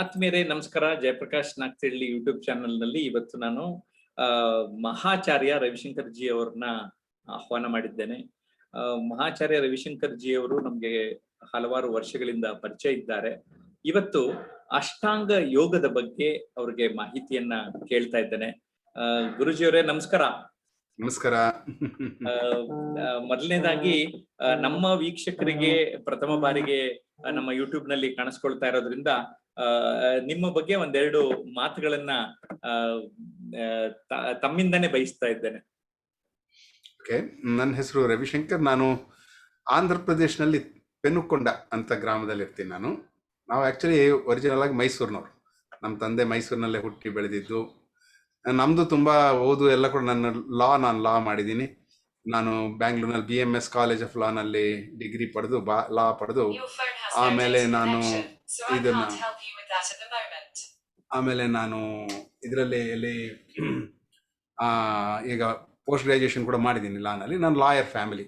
ಆತ್ಮೀಯರೇ ನಮಸ್ಕಾರ. Jayaprakash Nagathihalli YouTube channel ನಲ್ಲಿ ಇವತ್ತು ನಾನು ಮಹಾಚಾರ್ಯ ರವಿಶಂಕರ್ ಜಿ ಅವರನ್ನ ಆಹ್ವಾನ ಮಾಡಿದ್ದೇನೆ. ಮಹಾಚಾರ್ಯ ರವಿಶಂಕರ್ ಜಿ ಅವರು ನಮ್ಗೆ ಹಲವಾರು ವರ್ಷಗಳಿಂದ ಪರಿಚಯ ಇದ್ದಾರೆ. ಇವತ್ತು ಅಷ್ಟಾಂಗ ಯೋಗದ ಬಗ್ಗೆ ಅವ್ರಿಗೆ ಮಾಹಿತಿಯನ್ನ ಕೇಳ್ತಾ ಇದ್ದೇನೆ. ಗುರುಜಿಯವರೇ ನಮಸ್ಕಾರ. ನಮಸ್ಕಾರ. ಮೊದಲನೇದಾಗಿ ನಮ್ಮ ವೀಕ್ಷಕರಿಗೆ ಪ್ರಥಮ ಬಾರಿಗೆ ನಮ್ಮ ಯೂಟ್ಯೂಬ್ ನಲ್ಲಿ ಕಾಣಿಸ್ಕೊಳ್ತಾ ಇರೋದ್ರಿಂದ ನಿಮ್ಮ ಬಗ್ಗೆ ಒಂದೆರಡು ಮಾತುಗಳನ್ನ ತಮ್ಮಿಂದಾನೇ ಬಯಸ್ತಾ ಇದ್ದೇನೆ. ನನ್ನ ಹೆಸರು ರವಿಶಂಕರ್. ನಾನು ಆಂಧ್ರ ಪ್ರದೇಶನಲ್ಲಿ ಪೆನುಕೊಂಡ ಅಂತ ಗ್ರಾಮದಲ್ಲಿ ಇರ್ತೀನಿ. ನಾವು ಆಕ್ಚುಲಿ ಒರಿಜಿನಲ್ ಆಗಿ ಮೈಸೂರಿನವ್ರು. ನಮ್ಮ ತಂದೆ ಮೈಸೂರಿನಲ್ಲೇ ಹುಟ್ಟಿ ಬೆಳೆದಿದ್ದು. ನಮ್ದು ತುಂಬಾ ಓದು ಎಲ್ಲ ಕೂಡ ನಾನು ಲಾ ಮಾಡಿದ್ದೀನಿ. ನಾನು ಬ್ಯಾಂಗ್ಳೂರ್ನಲ್ಲಿ BMS ಕಾಲೇಜ್ ಆಫ್ ಲಾನಲ್ಲಿ ಡಿಗ್ರಿ ಪಡೆದು ಲಾ ಪಡೆದು ಆಮೇಲೆ ನಾನು ಇದರಲ್ಲಿ ಈಗ ಪೋಸ್ಟ್ ಗ್ರಾಜುಯೇಷನ್ ಕೂಡ ಮಾಡಿದ್ದೀನಿ ಲಾನಲ್ಲಿ. ನಾನು ಲಾಯರ್ ಫ್ಯಾಮಿಲಿ.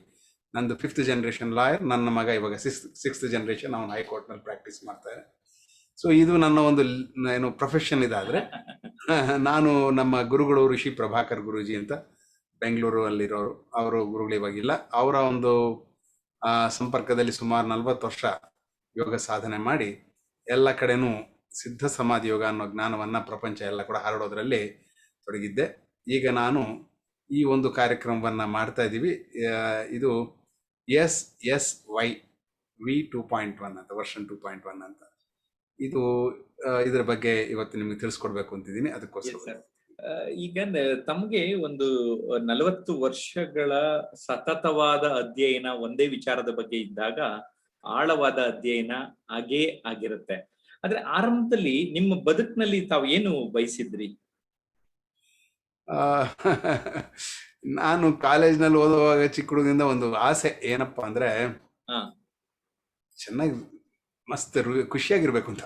ನಂದು 5th ಜನರೇಷನ್ ಲಾಯರ್. ನನ್ನ ಮಗ ಇವಾಗ 6th ಜನರೇಷನ್. ಅವನು ಹೈಕೋರ್ಟ್ನಲ್ಲಿ ಪ್ರಾಕ್ಟೀಸ್ ಮಾಡ್ತಾರೆ. ಸೊ ಇದು ನನ್ನ ಒಂದು ಪ್ರೊಫೆಷನ್. ಇದಾದ್ರೆ ನಾನು ನಮ್ಮ ಗುರುಗಳು ಋಷಿ ಪ್ರಭಾಕರ್ ಗುರೂಜಿ ಅಂತ ಬೆಂಗಳೂರು ಅಲ್ಲಿರೋರು. ಅವರು ಗುರುಗಳು ಇವಾಗಿಲ್ಲ. ಅವರ ಒಂದು ಸಂಪರ್ಕದಲ್ಲಿ ಸುಮಾರು 40 ವರ್ಷ ಯೋಗ ಸಾಧನೆ ಮಾಡಿ ಎಲ್ಲ ಕಡೆನೂ ಸಿದ್ಧ ಸಮಾಧಿ ಯೋಗ ಅನ್ನೋ ಜ್ಞಾನವನ್ನ ಪ್ರಪಂಚ ಎಲ್ಲ ಕೂಡ ಹರಡೋದ್ರಲ್ಲಿ ತೊಡಗಿದ್ದೆ. ಈಗ ನಾನು ಈ ಒಂದು ಕಾರ್ಯಕ್ರಮವನ್ನ ಮಾಡ್ತಾ ಇದ್ದೀವಿ. ಇದು SSY V2.1 ಅಂತ, ವರ್ಷನ್ 2.1 ಅಂತ. ಇದರ ಬಗ್ಗೆ ಇವತ್ತು ನಿಮಗೆ ತಿಳಿಸ್ಕೊಡ್ಬೇಕು ಅಂತಿದ್ದೀನಿ. ಅದಕ್ಕೋಸ್ಕರ ಈಗ ತಮ್ಗೆ ಒಂದು 40 ವರ್ಷಗಳ ಸತತವಾದ ಅಧ್ಯಯನ ಒಂದೇ ವಿಚಾರದ ಬಗ್ಗೆ ಇದ್ದಾಗ ಆಳವಾದ ಅಧ್ಯಯನ ಹಾಗೇ ಆಗಿರುತ್ತೆ. ಆದ್ರೆ ಆರಂಭದಲ್ಲಿ ನಿಮ್ಮ ಬದುಕಿನಲ್ಲಿ ತಾವು ಏನು ಬಯಸಿದ್ರಿ? ನಾನು ಕಾಲೇಜ್ನಲ್ಲಿ ಓದುವಾಗ ಚಿಕ್ಕ ಹುಡುಗದಿಂದ ಒಂದು ಆಸೆ ಏನಪ್ಪಾ ಅಂದ್ರೆ ಚೆನ್ನಾಗಿ ಮಸ್ತ್ ಖುಷಿಯಾಗಿರ್ಬೇಕು ಅಂತ,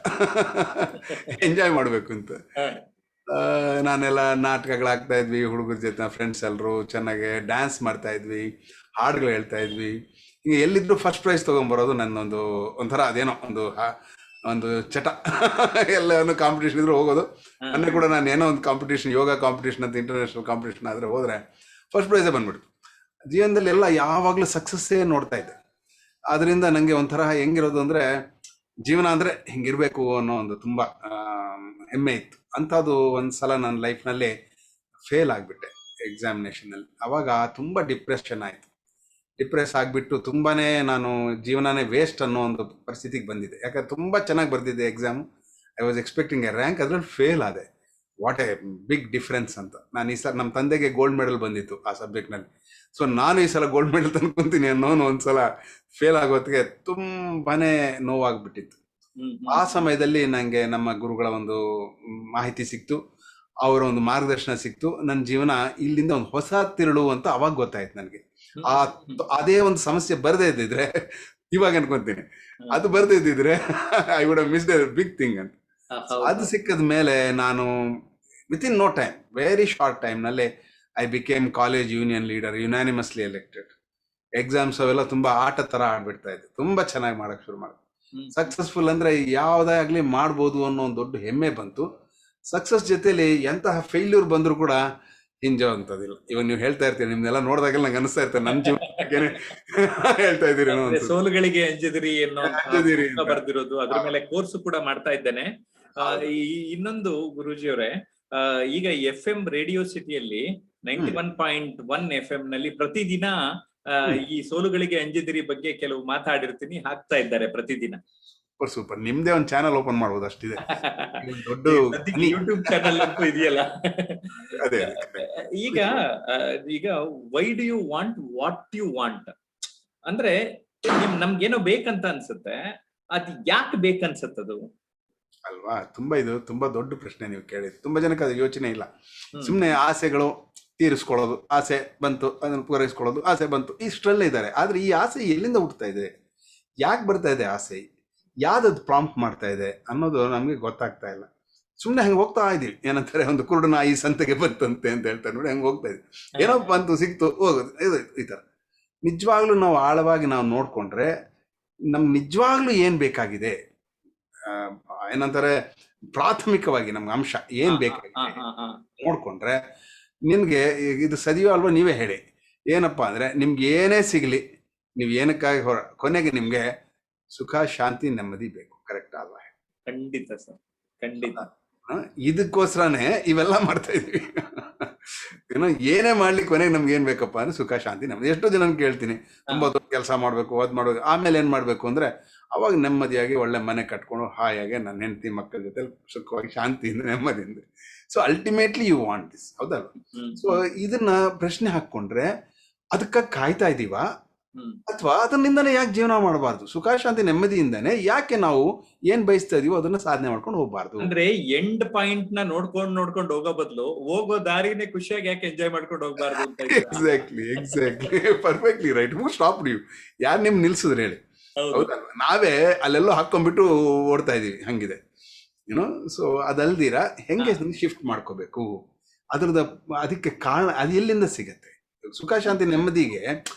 ಎಂಜಾಯ್ ಮಾಡ್ಬೇಕು ಅಂತ. ನಾನೆಲ್ಲ ನಾಟಕಗಳಾಗ್ತಾ ಇದ್ವಿ ಹುಡುಗರ ಜೊತೆ, ಫ್ರೆಂಡ್ಸ್ ಎಲ್ಲರೂ ಚೆನ್ನಾಗಿ ಡ್ಯಾನ್ಸ್ ಮಾಡ್ತಾ ಇದ್ವಿ, ಹಾಡುಗಳು ಹೇಳ್ತಾ ಇದ್ವಿ. ಹಿಂಗೆ ಎಲ್ಲಿದ್ರು ಫಸ್ಟ್ ಪ್ರೈಸ್ ತೊಗೊಂಬರೋದು ನನ್ನೊಂದು ಒಂಥರ ಅದೇನೋ ಒಂದು ಚಟ. ಎಲ್ಲನೂ ಕಾಂಪಿಟೇಷನ್ ಇದ್ರು ಹೋಗೋದು. ಅಂದರೆ ಕೂಡ ನಾನು ಏನೋ ಒಂದು ಕಾಂಪಿಟೇಷನ್, ಯೋಗ ಕಾಂಪಿಟೇಷನ್ ಅಂತ ಇಂಟರ್ನ್ಯಾಷನಲ್ ಕಾಂಪಿಟೇಷನ್ ಆದರೆ ಹೋದರೆ ಫಸ್ಟ್ ಪ್ರೈಸೇ ಬಂದ್ಬಿಡ್ತು. ಜೀವನದಲ್ಲಿ ಎಲ್ಲ ಯಾವಾಗಲೂ ಸಕ್ಸಸ್ಸೇ ನೋಡ್ತಾ ಇದ್ದೆ. ಅದರಿಂದ ನನಗೆ ಒಂಥರ ಹೆಂಗಿರೋದು ಅಂದರೆ ಜೀವನ ಅಂದರೆ ಹಿಂಗಿರಬೇಕು ಅನ್ನೋ ಒಂದು ತುಂಬ ಹೆಮ್ಮೆ ಇತ್ತು. ಅಂಥದ್ದು ಒಂದು ಸಲ ನನ್ನ ಲೈಫ್ನಲ್ಲಿ ಫೇಲ್ ಆಗಿಬಿಟ್ಟೆ ಎಕ್ಸಾಮಿನೇಷನಲ್ಲಿ. ಆವಾಗ ತುಂಬ ಡಿಪ್ರೆಷನ್ ಆಯಿತು. ಡಿಪ್ರೆಸ್ ಆಗಿಬಿಟ್ಟು ತುಂಬಾ ನಾನು ಜೀವನನೇ ವೇಸ್ಟ್ ಅನ್ನೋ ಒಂದು ಪರಿಸ್ಥಿತಿಗೆ ಬಂದಿದ್ದೆ. ಯಾಕಂದ್ರೆ ತುಂಬ ಚೆನ್ನಾಗಿ ಬರ್ದಿದ್ದೆ exam. I was expecting a rank, ಅದ್ರಲ್ಲಿ ಫೇಲ್ ಆದೆ. ವಾಟ್ ಎ ಬಿಗ್ ಡಿಫ್ರೆನ್ಸ್ ಅಂತ. ನಾನು ಈ ಸಲ ನಮ್ಮ ತಂದೆಗೆ ಗೋಲ್ಡ್ ಮೆಡಲ್ ಬಂದಿತ್ತು ಆ ಸಬ್ಜೆಕ್ಟ್ನಲ್ಲಿ. ಸೊ ನಾನು ಈ ಸಲ ಗೋಲ್ಡ್ ಮೆಡಲ್ ತಂದ್ಕೊತೀನಿ ಅನ್ನೋನು ಒಂದ್ಸಲ ಫೇಲ್ ಆಗೋತ್ತಿಗೆ ತುಂಬಾ ನೋವಾಗ್ಬಿಟ್ಟಿತ್ತು. ಆ ಸಮಯದಲ್ಲಿ ನನಗೆ ನಮ್ಮ ಗುರುಗಳ ಒಂದು ಮಾಹಿತಿ ಸಿಕ್ತು, ಅವರ ಒಂದು ಮಾರ್ಗದರ್ಶನ ಸಿಕ್ತು. ನನ್ನ ಜೀವನ ಇಲ್ಲಿಂದ ಒಂದು ಹೊಸ ತಿರುಳು ಅಂತ ಅವಾಗ ಗೊತ್ತಾಯ್ತು ನನಗೆ. ಅದೇ ಒಂದು ಸಮಸ್ಯೆ ಬರದೇ ಇದ್ದಿದ್ರೆ, ಇವಾಗ ಅನ್ಕೊಂತೀನಿ ಅದು ಬರದೇ ಇದ್ದಿದ್ರೆ I would have missed a big thing ಅಂತ. ಅದು ಸಿಕ್ಕದ ಮೇಲೆ ನಾನು within no time, very short ಟೈಮ್ನಲ್ಲಿ I became college union leader, unanimously elected. Exams ಅವೆಲ್ಲ ತುಂಬಾ ಆಟ ತರ ಆಡ್ಬಿಡ್ತಾ ಇದ್ದೆ. ತುಂಬಾ ಚೆನ್ನಾಗಿ ಮಾಡಕ್ ಶುರು ಮಾಡಿದೆ. ಸಕ್ಸಸ್ಫುಲ್ ಅಂದ್ರೆ ಯಾವುದೇ ಆಗ್ಲಿ ಮಾಡ್ಬೋದು ಅನ್ನೋ ಒಂದು ದೊಡ್ಡ ಹೆಮ್ಮೆ ಬಂತು. ಸಕ್ಸಸ್ ಜೊತೆಲಿ ಎಂತಹ ಫೇಲ್ಯೂರ್ ಬಂದ್ರು ಕೂಡ ಹಿಂಜೋ ಅಂತದಿಲ್ಲ. ಇವಾಗ ನೀವು ಹೇಳ್ತಾ ಇರ್ತೀರಿ, ನಿಮ್ನೆಲ್ಲ ನೋಡಿದಾಗೆಲ್ಲ ನಂಗೆ ಅನಿಸ್ತಾ ಇರ್ತೇನೆ ನನ್ನ ಜೀವನಕ್ಕೆ ಹೇಳ್ತಾ ಇದ್ದೀರಿ. ಸೋಲುಗಳಿಗೆ ಅಂಜದಿರಿ ಬರ್ದಿರೋದು, ಅದ್ರ ಮೇಲೆ ಕೋರ್ಸ್ ಕೂಡ ಮಾಡ್ತಾ ಇದ್ದೇನೆ. ಇನ್ನೊಂದು ಗುರೂಜಿಯವರೇ, ಈಗ FM ರೇಡಿಯೋ ಸಿಟಿಯಲ್ಲಿ 91.1 FM ನಲ್ಲಿ ಪ್ರತಿದಿನ ಈ ಸೋಲುಗಳಿಗೆ ಅಂಜದಿರಿ ಬಗ್ಗೆ ಕೆಲವು ಮಾತಾಡಿರ್ತೀನಿ, ಹಾಕ್ತಾ ಇದ್ದಾರೆ ಪ್ರತಿದಿನ. ಸೂಪರ್. ನಿಮ್ದೇ ಒಂದು ಚಾನಲ್ ಓಪನ್ ಮಾಡ್ಬೋದು, ಅಷ್ಟಿದೆ. ದೊಡ್ಡ ಯೂಟ್ಯೂಬ್ ಚಾನಲ್ ಅಂತೂ ಇದೆಯಲ್ಲ. ಈಗ why do you want what you want ಅಂದ್ರೆ ನಮ್ಗೇನೋ ಬೇಕಂತ ಅನ್ಸುತ್ತೆ, ಅದ್ ಯಾಕೆ ಬೇಕನ್ಸತ್ತದು ಅಲ್ವಾ? ತುಂಬಾ ದೊಡ್ಡ ಪ್ರಶ್ನೆ ನೀವು ಕೇಳಿದ್. ತುಂಬಾ ಜನಕ್ಕೆ ಅದು ಯೋಚನೆ ಇಲ್ಲ. ಸುಮ್ನೆ ಆಸೆಗಳು ತೀರಿಸ್ಕೊಳ್ಳೋದು, ಆಸೆ ಬಂತು ಅದನ್ನು ಪೂರೈಸ್ಕೊಳ್ಳೋದು, ಆಸೆ ಬಂತು, ಇಷ್ಟರಲ್ಲೇ ಇದ್ದಾರೆ. ಆದ್ರೆ ಈ ಆಸೆ ಎಲ್ಲಿಂದ ಹುಟ್ಟುತ್ತಾ ಇದೆ, ಯಾಕೆ ಬರ್ತಾ ಇದೆ ಆಸೆ, ಯಾವ್ದದು ಪ್ರಾಂಪ್ಟ್ ಮಾಡ್ತಾ ಇದೆ ಅನ್ನೋದು ನಮ್ಗೆ ಗೊತ್ತಾಗ್ತಾ ಇಲ್ಲ. ಸುಮ್ಮನೆ ಹಂಗೆ ಹೋಗ್ತಾ ಇದೀವಿ. ಏನಂತಾರೆ, ಒಂದು ಕುರುಡನ ಈ ಸಂತೆಗೆ ಬಂತಂತೆ ಅಂತ ಹೇಳ್ತಾರೆ ನೋಡಿ, ಹಂಗೆ ಹೋಗ್ತಾ ಇದೀವಿ. ಏನೋ ಬಂತು, ಸಿಕ್ತು, ಹೋಗೋದು, ಇದು ಈ ಥರ. ನಿಜವಾಗ್ಲೂ ನಾವು ಆಳವಾಗಿ ನಾವು ನೋಡ್ಕೊಂಡ್ರೆ ನಮ್ಗೆ ನಿಜವಾಗ್ಲೂ ಏನ್ ಬೇಕಾಗಿದೆ, ಏನಂತಾರೆ ಪ್ರಾಥಮಿಕವಾಗಿ ನಮ್ಗೆ ಅಂಶ ಏನ್ ಹಾ ಬೇಕಾಗಿದೆ ಹಾ ಹಾ ನೋಡ್ಕೊಂಡ್ರೆ ನಿನ್ಗೆ ಇದು ಸದಿಯೋ ಅಲ್ವಾ ನೀವೇ ಹೇಳಿ. ಏನಪ್ಪಾ ಅಂದ್ರೆ ನಿಮ್ಗೆ ಏನೇ ಸಿಗ್ಲಿ, ನೀವು ಏನಕ್ಕಾಗಿ ಕೊನೆಗೆ ನಿಮ್ಗೆ ಸುಖ ಶಾಂತಿ ನೆಮ್ಮದಿ ಬೇಕು. ಕರೆಕ್ಟ್ ಅಲ್ವಾ? ಖಂಡಿತ ಸರ್, ಖಂಡಿತ. ಹ? ಇದಕ್ಕೋಸ್ಕರನೇ ಇವೆಲ್ಲ ಮಾಡ್ತಾ ಇದೀವಿ. ಏನೋ ಏನೇ ಮಾಡ್ಲಿಕ್ಕೆ ಕೊನೆಗೆ ನಮ್ಗೆ ಏನ್ ಬೇಕಪ್ಪ ಅಂದ್ರೆ ಸುಖ ಶಾಂತಿ ನೆಮ್ಮದಿ. ಎಷ್ಟೋ ಜನ ಕೇಳ್ತೀನಿ, ತುಂಬಾ ದೊಡ್ಡ ಕೆಲಸ ಮಾಡ್ಬೇಕು, ಅದ್ ಮಾಡ್ಬೇಕು, ಆಮೇಲೆ ಏನ್ ಮಾಡ್ಬೇಕು ಅಂದ್ರೆ ಅವಾಗ ನೆಮ್ಮದಿಯಾಗಿ ಒಳ್ಳೆ ಮನೆ ಕಟ್ಕೊಂಡು ಹಾಯಾಗಿ ನನ್ನ ಹೆಂಡತಿ ಮಕ್ಕಳ ಜೊತೆ ಸುಖವಾಗಿ ಶಾಂತಿಯಿಂದ ನೆಮ್ಮದಿಯಿಂದ. So ultimately you want this, ಹೌದಲ್ವ? ಸೊ ಇದನ್ನ ಪ್ರಶ್ನೆ ಹಾಕೊಂಡ್ರೆ ಅದಕ್ಕ ಕಾಯ್ತಾ ಇದೀವ, ಅಥವಾ ಅದನ್ನಿಂದನೇ ಯಾಕೆ ಜೀವನ ಮಾಡಬಾರ್ದು? ಸುಖ ಶಾಂತಿ ನೆಮ್ಮದಿಯಿಂದನೇ ಯಾಕೆ ನಾವು ಏನ್ ಬಯಸ್ತಾ ಇದೀವೋ ಅದನ್ನ ಸಾಧನೆ ಮಾಡ್ಕೊಂಡು ಹೋಗ್ಬಾರ್ದು? ಅಂದ್ರೆ ಎಂಡ್ ಪಾಯಿಂಟ್ ನ ನೋಡ್ಕೊಂಡು ಹೋಗೋ ಬದಲು ಹೋಗೋ ದಾರಿನೇ ಖುಷಿಯಾಗಿ ಯಾಕೆ ಎಂಜಾಯ್ ಮಾಡ್ಕೊಂಡು ಹೋಗ್ಬಾರ್ದು ಅಂತ. Exactly perfectly right. Who stop ನೀವು? ಯಾರು ನಿಮ್ ನಿಲ್ಸಿದ್ರೆ ಹೇಳಿ? ಹೌದಲ್ವಾ? ನಾವೇ ಅಲ್ಲೆಲ್ಲೋ ಹಾಕೊಂಡ್ಬಿಟ್ಟು ಓಡ್ತಾ ಇದೀವಿ, ಹಂಗಿದೆ ಏನೋ. ಸೊ ಅದಲ್ದಿರ ಹೆಂಗೆ ಶಿಫ್ಟ್ ಮಾಡ್ಕೋಬೇಕು ಅದ್ರದ, ಅದಕ್ಕೆ ಕಾರಣ ಅದು ಎಲ್ಲಿಂದ ಸಿಗತ್ತೆ? ಸುಖ ಶಾಂತಿ ನೆಮ್ಮದಿಗೆ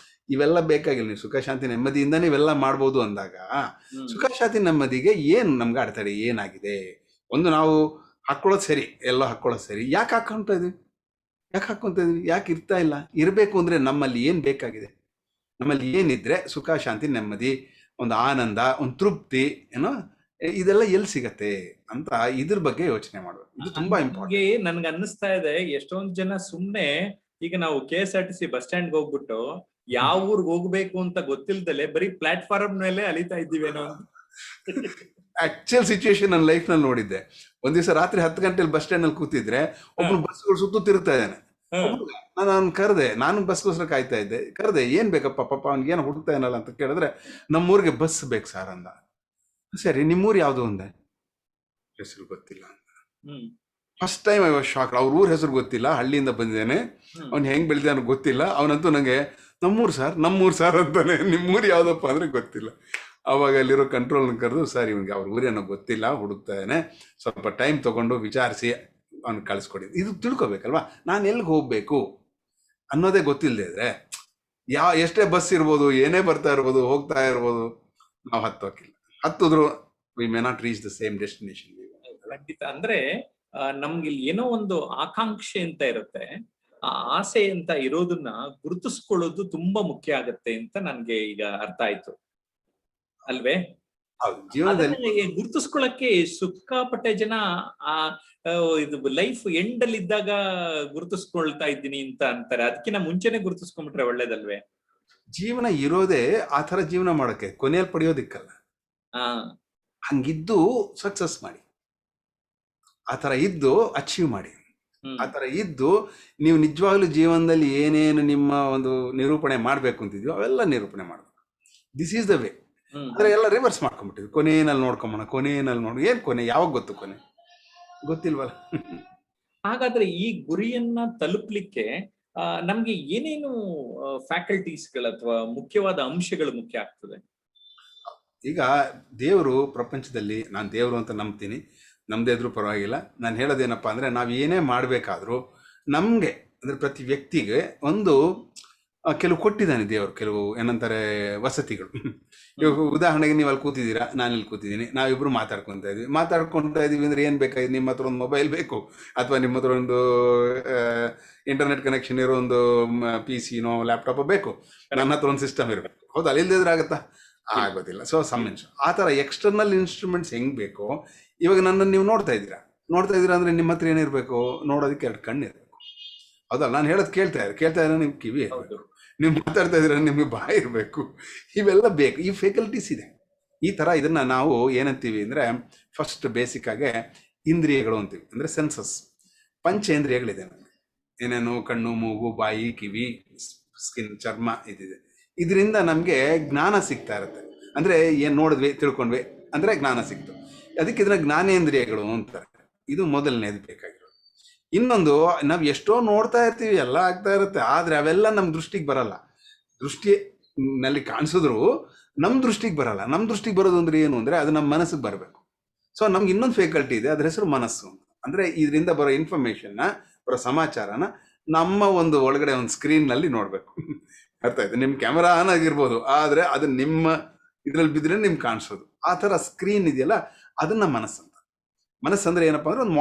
ಇವೆಲ್ಲ ಬೇಕಾಗಿಲ್ಲ. ನೀವು ಸುಖ ಶಾಂತಿ ನೆಮ್ಮದಿಯಿಂದ ನೀವೆಲ್ಲ ಮಾಡ್ಬೋದು ಅಂದಾಗ ಸುಖ ಶಾಂತಿ ನೆಮ್ಮದಿಗೆ ಏನ್ ನಮ್ಗೆ ಅಡೆತಡೆ ಏನಾಗಿದೆ? ಒಂದು ನಾವು ಹಾಕೊಳ್ಳೋದು ಸರಿ, ಎಲ್ಲೋ ಹಾಕೊಳ್ಳೋದು ಸರಿ, ಯಾಕೆ ಹಾಕೊಂತ ಇದೀವಿ? ಯಾಕೆ ಇರ್ತಾ ಇಲ್ಲ? ಇರಬೇಕು ಅಂದ್ರೆ ನಮ್ಮಲ್ಲಿ ಏನ್ ಬೇಕಾಗಿದೆ? ನಮ್ಮಲ್ಲಿ ಏನಿದ್ರೆ ಸುಖ ಶಾಂತಿ ನೆಮ್ಮದಿ, ಒಂದು ಆನಂದ, ಒಂದು ತೃಪ್ತಿ ಏನೋ, ಇದೆಲ್ಲ ಎಲ್ಲಿ ಸಿಗತ್ತೆ ಅಂತ ಇದ್ರ ಬಗ್ಗೆ ಯೋಚನೆ ಮಾಡ್ಬೇಕು. ಇದು ತುಂಬಾ ಇಂಪಾರ್ಟೆಂಟ್. ನನ್ಗೆ ಅನ್ನಿಸ್ತಾ ಇದೆ, ಎಷ್ಟೊಂದ್ ಜನ ಸುಮ್ನೆ ಈಗ ನಾವು KSRTC ಬಸ್ ಸ್ಟ್ಯಾಂಡ್ ಹೋಗ್ಬಿಟ್ಟು ಯಾವ ಊರ್ಗ್ ಹೋಗ್ಬೇಕು ಅಂತ ಗೊತ್ತಿಲ್ದಲೆ ಬರೀ ಪ್ಲಾಟ್ಫಾರ್ಮ್ ಮೇಲೆ ಅಲಿತಾ ಇದ್ದೀವೇನೋ ಅಂತ. ಆಕ್ಚುಯಲ್ ಸಿಚುವೇಶನ್ ನನ್ನ ಲೈಫ್ ನಲ್ಲಿ ನೋಡಿದ್ದೆ. ಒಂದ್ ದಿವಸ ರಾತ್ರಿ 10 ಗಂಟೆಲಿ ಬಸ್ ಸ್ಟ್ಯಾಂಡ್ ನಲ್ಲಿ ಕೂತಿದ್ರೆ ಒಬ್ರು ಬಸ್ಗಳು ಸುತ್ತು ತಿರುಗ್ತಾ ಇದ್ದಾನೆ. ನಾನು ಕರೆದೆ, ನಾನು ಬಸ್ಗೋಸ್ಕರ ಕಾಯ್ತಾ ಇದ್ದೆ. ಕರೆದೆ, ಏನ್ ಬೇಕಪ್ಪ ಪಾಪ ಅವ್ನಿಗೆ ಏನೋ ಹುಡುಕ್ತಾ ಏನಲ್ಲ ಅಂತ ಕೇಳಿದ್ರೆ, ನಮ್ಮೂರಿಗೆ ಬಸ್ ಬೇಕು ಸರ್ ಅಂದ. ಸರಿ, ನಿಮ್ಮೂರು ಯಾವ್ದು ಅಂದೆ. ಹೆಸರು ಗೊತ್ತಿಲ್ಲ ಅಂತ. First time I was shock. ಅವ್ರ ಊರ್ ಹೆಸರು ಗೊತ್ತಿಲ್ಲ, ಹಳ್ಳಿಯಿಂದ ಬಂದಿದ್ದೇನೆ, ಅವ್ನು ಹೆಂಗ್ ಬೆಳೆದ ಗೊತ್ತಿಲ್ಲ. ಅವನಂತೂ ನಂಗೆ ನಮ್ಮೂರು ಸರ್ ಅಂತಾನೆ. ನಿಮ್ಮೂರು ಯಾವ್ದಪ್ಪ ಅಂದ್ರೆ ಗೊತ್ತಿಲ್ಲ. ಅವಾಗ ಅಲ್ಲಿರೋ ಕಂಟ್ರೋಲ್ನ ಕರೆದು, ಸರ್ ಇವನಿಗೆ ಅವ್ರ ಊರೇನೋ ಗೊತ್ತಿಲ್ಲ, ಹುಡುಕ್ತಾ ಇದ್ದಾನೆ, ಸ್ವಲ್ಪ ಟೈಮ್ ತಗೊಂಡು ವಿಚಾರಿಸಿ ಅವ್ನಿಗೆ ಕಳಿಸ್ಕೊಡಿ. ಇದು ತಿಳ್ಕೊಬೇಕಲ್ವಾ, ನಾನು ಎಲ್ಲಿಗೆ ಹೋಗ್ಬೇಕು ಅನ್ನೋದೇ ಗೊತ್ತಿಲ್ಲದೆ ಇದ್ರೆ ಎಷ್ಟೇ ಬಸ್ ಇರ್ಬೋದು, ಏನೇ ಬರ್ತಾ ಇರ್ಬೋದು, ಹೋಗ್ತಾ ಇರ್ಬೋದು, ನಾವು ಹತ್ತಿದ್ರು we may not reach the same destination. ಖಂಡಿತ. ಅಂದ್ರೆ ನಮ್ಗೆ ಏನೋ ಒಂದು ಆಕಾಂಕ್ಷೆ ಅಂತ ಇರುತ್ತೆ, ಆ ಆಸೆ ಅಂತ ಇರೋದನ್ನ ಗುರುತಿಸ್ಕೊಳ್ಳೋದು ತುಂಬಾ ಮುಖ್ಯ ಆಗತ್ತೆ ಅಂತ ನನ್ಗೆ ಈಗ ಅರ್ಥ ಆಯ್ತು, ಅಲ್ವೇ? ಜೀವನದಲ್ಲಿ ಗುರುತಿಸ್ಕೊಳ್ಳಕ್ಕೆ ಸಿಕ್ಕಾಪಟ್ಟೆ ಜನ ಇದು ಲೈಫ್ ಎಂಡ್ ಅಲ್ಲಿ ಇದ್ದಾಗ ಗುರುತಿಸ್ಕೊಳ್ತಾ ಇದ್ದೀನಿ ಅಂತ ಅಂತಾರೆ. ಅದಕ್ಕಿಂತ ಮುಂಚೆನೆ ಗುರುತಿಸ್ಕೊಂಡ್ಬಿಟ್ರೆ ಒಳ್ಳೇದಲ್ವೇ? ಜೀವನ ಇರೋದೇ ಆ ತರ ಜೀವನ ಮಾಡಕ್ಕೆ, ಕೊನೆಯಲ್ಲಿ ಪಡೆಯೋದಿಕ್ಕಲ್ಲ. ಹಂಗಿದ್ದು ಸಕ್ಸಸ್ ಮಾಡಿ, ಆ ತರ ಇದ್ದು ಅಚೀವ್ ಮಾಡಿ, ಆ ತರ ಇದ್ದು ನೀವು ನಿಜವಾಗ್ಲೂ ಜೀವನದಲ್ಲಿ ಏನೇನು ನಿಮ್ಮ ಒಂದು ನಿರೂಪಣೆ ಮಾಡ್ಬೇಕು ಅಂತಿದ್ಯೋ ಅವೆಲ್ಲ ನಿರೂಪಣೆ ಮಾಡ್ಬೇಕು. This is the way. ಅಂದ್ರೆ ಎಲ್ಲ ರಿವರ್ಸ್ ಮಾಡ್ಕೊಂಡ್ಬಿಟ್ಟಿದ್ವಿ. ಕೊನೆಯಲ್ಲಿ ನೋಡ್ಕೊಂಬೋಣ, ಏನ್ ಕೊನೆ, ಯಾವಾಗ ಕೊನೆ ಗೊತ್ತಿಲ್ವಲ್ಲ. ಹಾಗಾದ್ರೆ ಈ ಗುರಿಯನ್ನ ತಲುಪಲಿಕ್ಕೆ ನಮ್ಗೆ ಏನೇನು ಫ್ಯಾಕಲ್ಟೀಸ್ಗಳು ಅಥವಾ ಮುಖ್ಯವಾದ ಅಂಶಗಳು ಮುಖ್ಯ ಆಗ್ತದೆ? ಈಗ ದೇವರು ಪ್ರಪಂಚದಲ್ಲಿ, ನಾನು ದೇವರು ಅಂತ ನಂಬ್ತೀನಿ, ನಮ್ದೇ ಇದ್ರೂ ಪರವಾಗಿಲ್ಲ. ನಾನು ಹೇಳೋದೇನಪ್ಪ ಅಂದ್ರೆ, ನಾವು ಏನೇ ಮಾಡಬೇಕಾದ್ರೂ ನಮ್ಗೆ ಅಂದ್ರೆ ಪ್ರತಿ ವ್ಯಕ್ತಿಗೆ ಒಂದು ಕೆಲವು ಕೊಟ್ಟಿದ್ದಾನೆ ದೇವರು, ಕೆಲವು ಏನಂತಾರೆ ವಸತಿಗಳು. ಇವಾಗ ಉದಾಹರಣೆಗೆ ನೀವು ಅಲ್ಲಿ ಕೂತಿದ್ದೀರಾ, ನಾನು ಇಲ್ಲಿ ಕೂತಿದ್ದೀನಿ, ನಾವಿಬ್ರು ಮಾತಾಡ್ಕೊತಾ ಇದೀವಿ ಅಂದ್ರೆ ಏನ್ ಬೇಕಾಗಿದೆ? ನಿಮ್ಮ ಹತ್ರ ಒಂದು ಮೊಬೈಲ್ ಬೇಕು, ಅಥವಾ ನಿಮ್ಮ ಹತ್ರ ಒಂದು ಇಂಟರ್ನೆಟ್ ಕನೆಕ್ಷನ್ ಇರೋ ಒಂದು PC-ನೋ ಲ್ಯಾಪ್ಟಾಪ್ ಬೇಕು, ನನ್ನ ಹತ್ರ ಒಂದು ಸಿಸ್ಟಮ್ ಇರಬೇಕು. ಹೌದಾ? ಅಲ್ಲಿ ಇಲ್ದಿದ್ರೆ ಆಗತ್ತಾ? ಆಗೋದಿಲ್ಲ. ಸೊ ಸಮ್ಮಿನ್ಸ್ ಆ ಥರ ಎಕ್ಸ್ಟರ್ನಲ್ ಇನ್ಸ್ಟ್ರೂಮೆಂಟ್ಸ್ ಹೆಂಗ್ ಬೇಕು. ಇವಾಗ ನನ್ನನ್ನು ನೀವು ನೋಡ್ತಾ ಇದ್ದೀರಾ ಅಂದ್ರೆ ನಿಮ್ಮ ಹತ್ರ ಏನಿರ್ಬೇಕು? ನೋಡೋದಕ್ಕೆ 2 ಕಣ್ಣು ಇರಬೇಕು. ಹೌದಾ? ನಾನು ಹೇಳೋದು ಕೇಳ್ತಾ ಇದ್ರೆ ನಿಮ್ಗೆ ಕಿವಿ ಇರಬೇಕು, ನೀವು ಮಾತಾಡ್ತಾ ಇದ್ದೀರ ನಿಮ್ಗೆ ಬಾಯಿ ಇರಬೇಕು, ಇವೆಲ್ಲ ಬೇಕು. ಈ ಫೆಕಲ್ಟೀಸ್ ಇದೆ. ಈ ತರ ಇದನ್ನ ನಾವು ಏನಂತೀವಿ ಅಂದ್ರೆ, ಫಸ್ಟ್ ಬೇಸಿಕ್ ಆಗಿ ಇಂದ್ರಿಯಗಳು ಅಂತೀವಿ, ಅಂದ್ರೆ ಸೆನ್ಸಸ್, ಪಂಚೇಂದ್ರಿಯಗಳಿದೆ. ಏನೇನು ಕಣ್ಣು, ಮೂಗು, ಬಾಯಿ, ಕಿವಿ, ಸ್ಕಿನ್, ಚರ್ಮ ಇದಿದೆ. ಇದರಿಂದ ನಮ್ಗೆ ಜ್ಞಾನ ಸಿಗ್ತಾ ಇರುತ್ತೆ. ಅಂದ್ರೆ ಏನ್ ನೋಡಿದ್ವಿ, ತಿಳ್ಕೊಂಡ್ವಿ ಅಂದ್ರೆ ಜ್ಞಾನ ಸಿಕ್ತು. ಅದಕ್ಕೆ ಇದನ್ನ ಜ್ಞಾನೇಂದ್ರಿಯಗಳು ಅಂತಾರೆ. ಇದು ಮೊದಲನೇದು ಬೇಕಾಗಿರೋದು. ಇನ್ನೊಂದು, ನಾವ್ ಎಷ್ಟೋ ನೋಡ್ತಾ ಇರ್ತೀವಿ, ಎಲ್ಲ ಆಗ್ತಾ ಇರುತ್ತೆ, ಆದ್ರೆ ಅವೆಲ್ಲ ನಮ್ ದೃಷ್ಟಿಗೆ ಬರಲ್ಲ. ದೃಷ್ಟಿನಲ್ಲಿ ಕಾಣಿಸಿದ್ರು ನಮ್ ದೃಷ್ಟಿಗೆ ಬರಲ್ಲ. ನಮ್ ದೃಷ್ಟಿಗೆ ಬರೋದು ಅಂದ್ರೆ ಏನು ಅಂದ್ರೆ, ಅದು ನಮ್ಮ ಮನಸ್ಸಿಗೆ ಬರಬೇಕು. ಸೊ ನಮ್ಗೆ ಇನ್ನೊಂದು ಫೇಕಲ್ಟಿ ಇದೆ, ಅದ್ರ ಹೆಸರು ಮನಸ್ಸು. ಅಂದ್ರೆ ಇದರಿಂದ ಬರೋ ಇನ್ಫಾರ್ಮೇಶನ್ನ, ಬರೋ ಸಮಾಚಾರನ ನಮ್ಮ ಒಂದು ಒಳಗಡೆ ಒಂದು ಸ್ಕ್ರೀನ್ ನಲ್ಲಿ ನೋಡ್ಬೇಕು. ಅರ್ಥ ಆಯ್ತು? ನಿಮ್ ಕ್ಯಾಮರಾ ಆನ್ ಆಗಿರ್ಬೋದು, ಆದ್ರೆ ಅದು ನಿಮ್ಮ ಇದ್ರಲ್ಲಿ ಬಿದ್ರೆ ನಿಮ್ಗೆ ಕಾಣಿಸೋದು. ಆ ತರ ಸ್ಕ್ರೀನ್ ಇದೆಯಲ್ಲ, ಅದನ್ನ ಮನಸ್ಸಂತ. ಮನಸ್ಸಂದ್ರೆ ಏನಪ್ಪಾ ಅಂದ್ರೆ ಒಂದು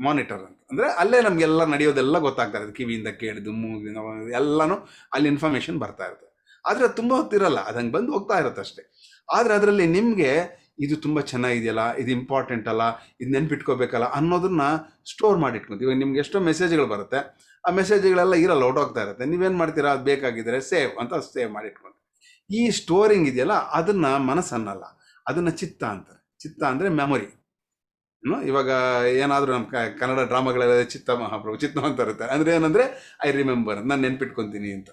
ಮಾನಿಟರ್ ಅಂತ. ಅಂದ್ರೆ ಅಲ್ಲೇ ನಮ್ಗೆಲ್ಲ ನಡೆಯೋದೆಲ್ಲ ಗೊತ್ತಾಗ್ತಾ ಇರುತ್ತೆ, ಕಿವಿಯಿಂದ ಕೇಳಿದ್ದು ಮೂಗಿಂದ ಎಲ್ಲಾನು ಅಲ್ಲಿ ಇನ್ಫಾರ್ಮೇಶನ್ ಬರ್ತಾ ಇರುತ್ತೆ. ಆದ್ರೆ ಅದು ತುಂಬಾ ಹೊತ್ತಿರಲ್ಲ, ಅದಂಗೆ ಬಂದು ಹೋಗ್ತಾ ಇರುತ್ತೆ ಅಷ್ಟೇ. ಆದ್ರೆ ಅದರಲ್ಲಿ ನಿಮ್ಗೆ ಇದು ತುಂಬಾ ಚೆನ್ನಾಗಿದೆಯಲ್ಲ, ಇದು ಇಂಪಾರ್ಟೆಂಟ್ ಅಲ್ಲ, ಇದು ನೆನ್ಪಿಟ್ಕೋಬೇಕಲ್ಲ ಅನ್ನೋದನ್ನ ಸ್ಟೋರ್ ಮಾಡಿ ಇಟ್ಕೊಂತೀವಿ. ಇವಾಗ ನಿಮ್ಗೆ ಎಷ್ಟೋ ಮೆಸೇಜ್ಗಳು ಬರುತ್ತೆ, ಆ ಮೆಸೇಜ್ಗಳೆಲ್ಲ ಇರಲ್ಲ, ಹೊರಟೋಗ್ತಾ ಇರುತ್ತೆ. ನೀವೇನ್ ಮಾಡ್ತೀರಾ, ಅದು ಬೇಕಾಗಿದ್ರೆ ಸೇವ್ ಮಾಡಿ ಇಟ್ಕೊಂಡು. ಈ ಸ್ಟೋರಿಂಗ್ ಇದೆಯಲ್ಲ, ಅದನ್ನ ಮನಸ್ಸನ್ನಲ್ಲ, ಅದನ್ನ ಚಿತ್ತ ಅಂತಾರೆ. ಚಿತ್ತ ಅಂದ್ರೆ ಮೆಮೊರಿ. ಇವಾಗ ಏನಾದ್ರೂ ನಮ್ಮ ಕನ್ನಡ ಡ್ರಾಮಾಗಳೆಲ್ಲ ಚಿತ್ತ ಮಹಾಪ್ರಭು ಚಿತ್ತ ಅಂತ ಇರುತ್ತೆ. ಅಂದ್ರೆ ಏನಂದ್ರೆ ಐ ರಿಮೆಂಬರ್, ನಾನು ನೆನ್ಪಿಟ್ಕೊಂತೀನಿ ಅಂತ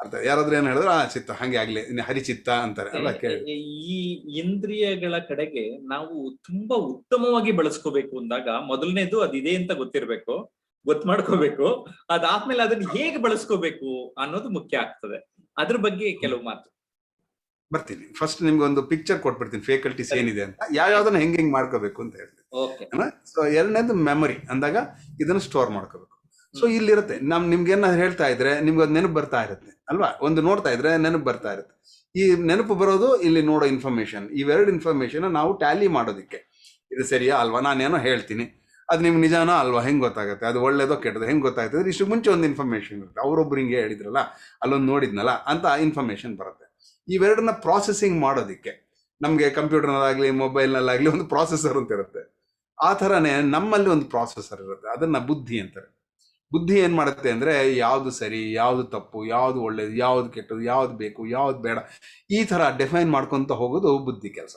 ಅರ್ಥ. ಯಾರಾದ್ರೂ ಏನ್ ಹೇಳಿದ್ರು ಚಿತ್ತ, ಹಂಗೆ ಆಗ್ಲಿ, ಹರಿಚಿತ್ತ ಅಂತಾರೆ ಅಲ್ಲ ಕೇಳಿ. ಈ ಇಂದ್ರಿಯಗಳ ಕಡೆಗೆ ನಾವು ತುಂಬಾ ಉತ್ತಮವಾಗಿ ಬಳಸ್ಕೋಬೇಕು ಅಂದಾಗ ಮೊದಲನೇದು ಅದಿದೆ ಅಂತ ಗೊತ್ತಿರ್ಬೇಕು, ಗೊತ್ತು ಮಾಡ್ಕೋಬೇಕು. ಅದಾದ್ಮೇಲೆ ಅದನ್ನ ಹೇಗೆ ಬಳಸ್ಕೋಬೇಕು ಅನ್ನೋದು ಮುಖ್ಯ ಆಗ್ತದೆ. ಅದ್ರ ಬಗ್ಗೆ ಕೆಲವು ಮಾತು ಬರ್ತೀನಿ. ಫಸ್ಟ್ ನಿಮ್ಗೆ ಒಂದು ಪಿಕ್ಚರ್ ಕೊಟ್ಬಿಡ್ತೀನಿ, ಫೇಕಲ್ಟೀಸ್ ಏನಿದೆ ಅಂತ, ಯಾವ್ಯಾವ್ದನ್ನ ಹೆಂಗ್ ಮಾಡ್ಕೋಬೇಕು ಅಂತ ಹೇಳ್ತೀನಿ. ಸೊ ಎರಡನೇದು ಮೆಮೊರಿ ಅಂದಾಗ ಇದನ್ನ ಸ್ಟೋರ್ ಮಾಡ್ಕೋಬೇಕು. ಸೊ ಇಲ್ಲಿರುತ್ತೆ, ನಿಮ್ಗೇನ ಹೇಳ್ತಾ ಇದ್ರೆ ನಿಮ್ಗೆ ಅದು ನೆನಪು ಬರ್ತಾ ಇರುತ್ತೆ ಅಲ್ವಾ. ಒಂದು ನೋಡ್ತಾ ಇದ್ರೆ ನೆನಪು ಬರ್ತಾ ಇರುತ್ತೆ. ಈ ನೆನಪು ಬರೋದು ಇಲ್ಲಿ ನೋಡೋ ಇನ್ಫಾರ್ಮೇಶನ್, ಇವೆರಡು ಇನ್ಫಾರ್ಮೇಶನ್ ನಾವು ಟ್ಯಾಲಿ ಮಾಡೋದಿಕ್ಕೆ, ಇದು ಸರಿಯಾ ಅಲ್ವಾ, ನಾನೇನೋ ಹೇಳ್ತೀನಿ, ಅದು ನಿಮ್ಗೆ ನಿಜಾನೋ ಅಲ್ವಾ ಹೆಂಗ್ ಗೊತ್ತಾಗುತ್ತೆ, ಅದು ಒಳ್ಳೇದೋ ಕೆಟ್ಟದೋ ಹೆಂಗ್ ಗೊತ್ತಾಗ್ತದೆ. ಇಷ್ಟು ಮುಂಚೆ ಒಂದು ಇನ್ಫಾರ್ಮೇಶನ್ ಇರುತ್ತೆ, ಅವರೊಬ್ರು ಹಿಂಗೆ ಹೇಳಿದ್ರಲ್ಲ, ಅಲ್ಲೊಂದು ನೋಡಿದ್ನಲ್ಲ ಅಂತ ಇನ್ಫಾರ್ಮೇಶನ್ ಬರುತ್ತೆ. ಇವೆರಡನ್ನ ಪ್ರಾಸೆಸಿಂಗ್ ಮಾಡೋದಿಕ್ಕೆ ನಮ್ಗೆ ಕಂಪ್ಯೂಟರ್ನಲ್ಲಾಗ್ಲಿ ಮೊಬೈಲ್ನಲ್ಲಾಗ್ಲಿ ಒಂದು ಪ್ರಾಸೆಸರ್ ಅಂತ ಇರುತ್ತೆ. ಆ ಥರನೇ ನಮ್ಮಲ್ಲಿ ಒಂದು ಪ್ರಾಸೆಸರ್ ಇರುತ್ತೆ, ಅದನ್ನ ಬುದ್ಧಿ ಅಂತಾರೆ. ಬುದ್ಧಿ ಏನ್ ಮಾಡುತ್ತೆ ಅಂದ್ರೆ ಯಾವ್ದು ಸರಿ, ಯಾವ್ದು ತಪ್ಪು, ಯಾವ್ದು ಒಳ್ಳೇದು, ಯಾವ್ದು ಕೆಟ್ಟದ್ದು, ಯಾವ್ದು ಬೇಕು, ಯಾವ್ದು ಬೇಡ, ಈ ತರ ಡಿಫೈನ್ ಮಾಡ್ಕೊಂತ ಹೋಗೋದು ಬುದ್ಧಿ ಕೆಲಸ.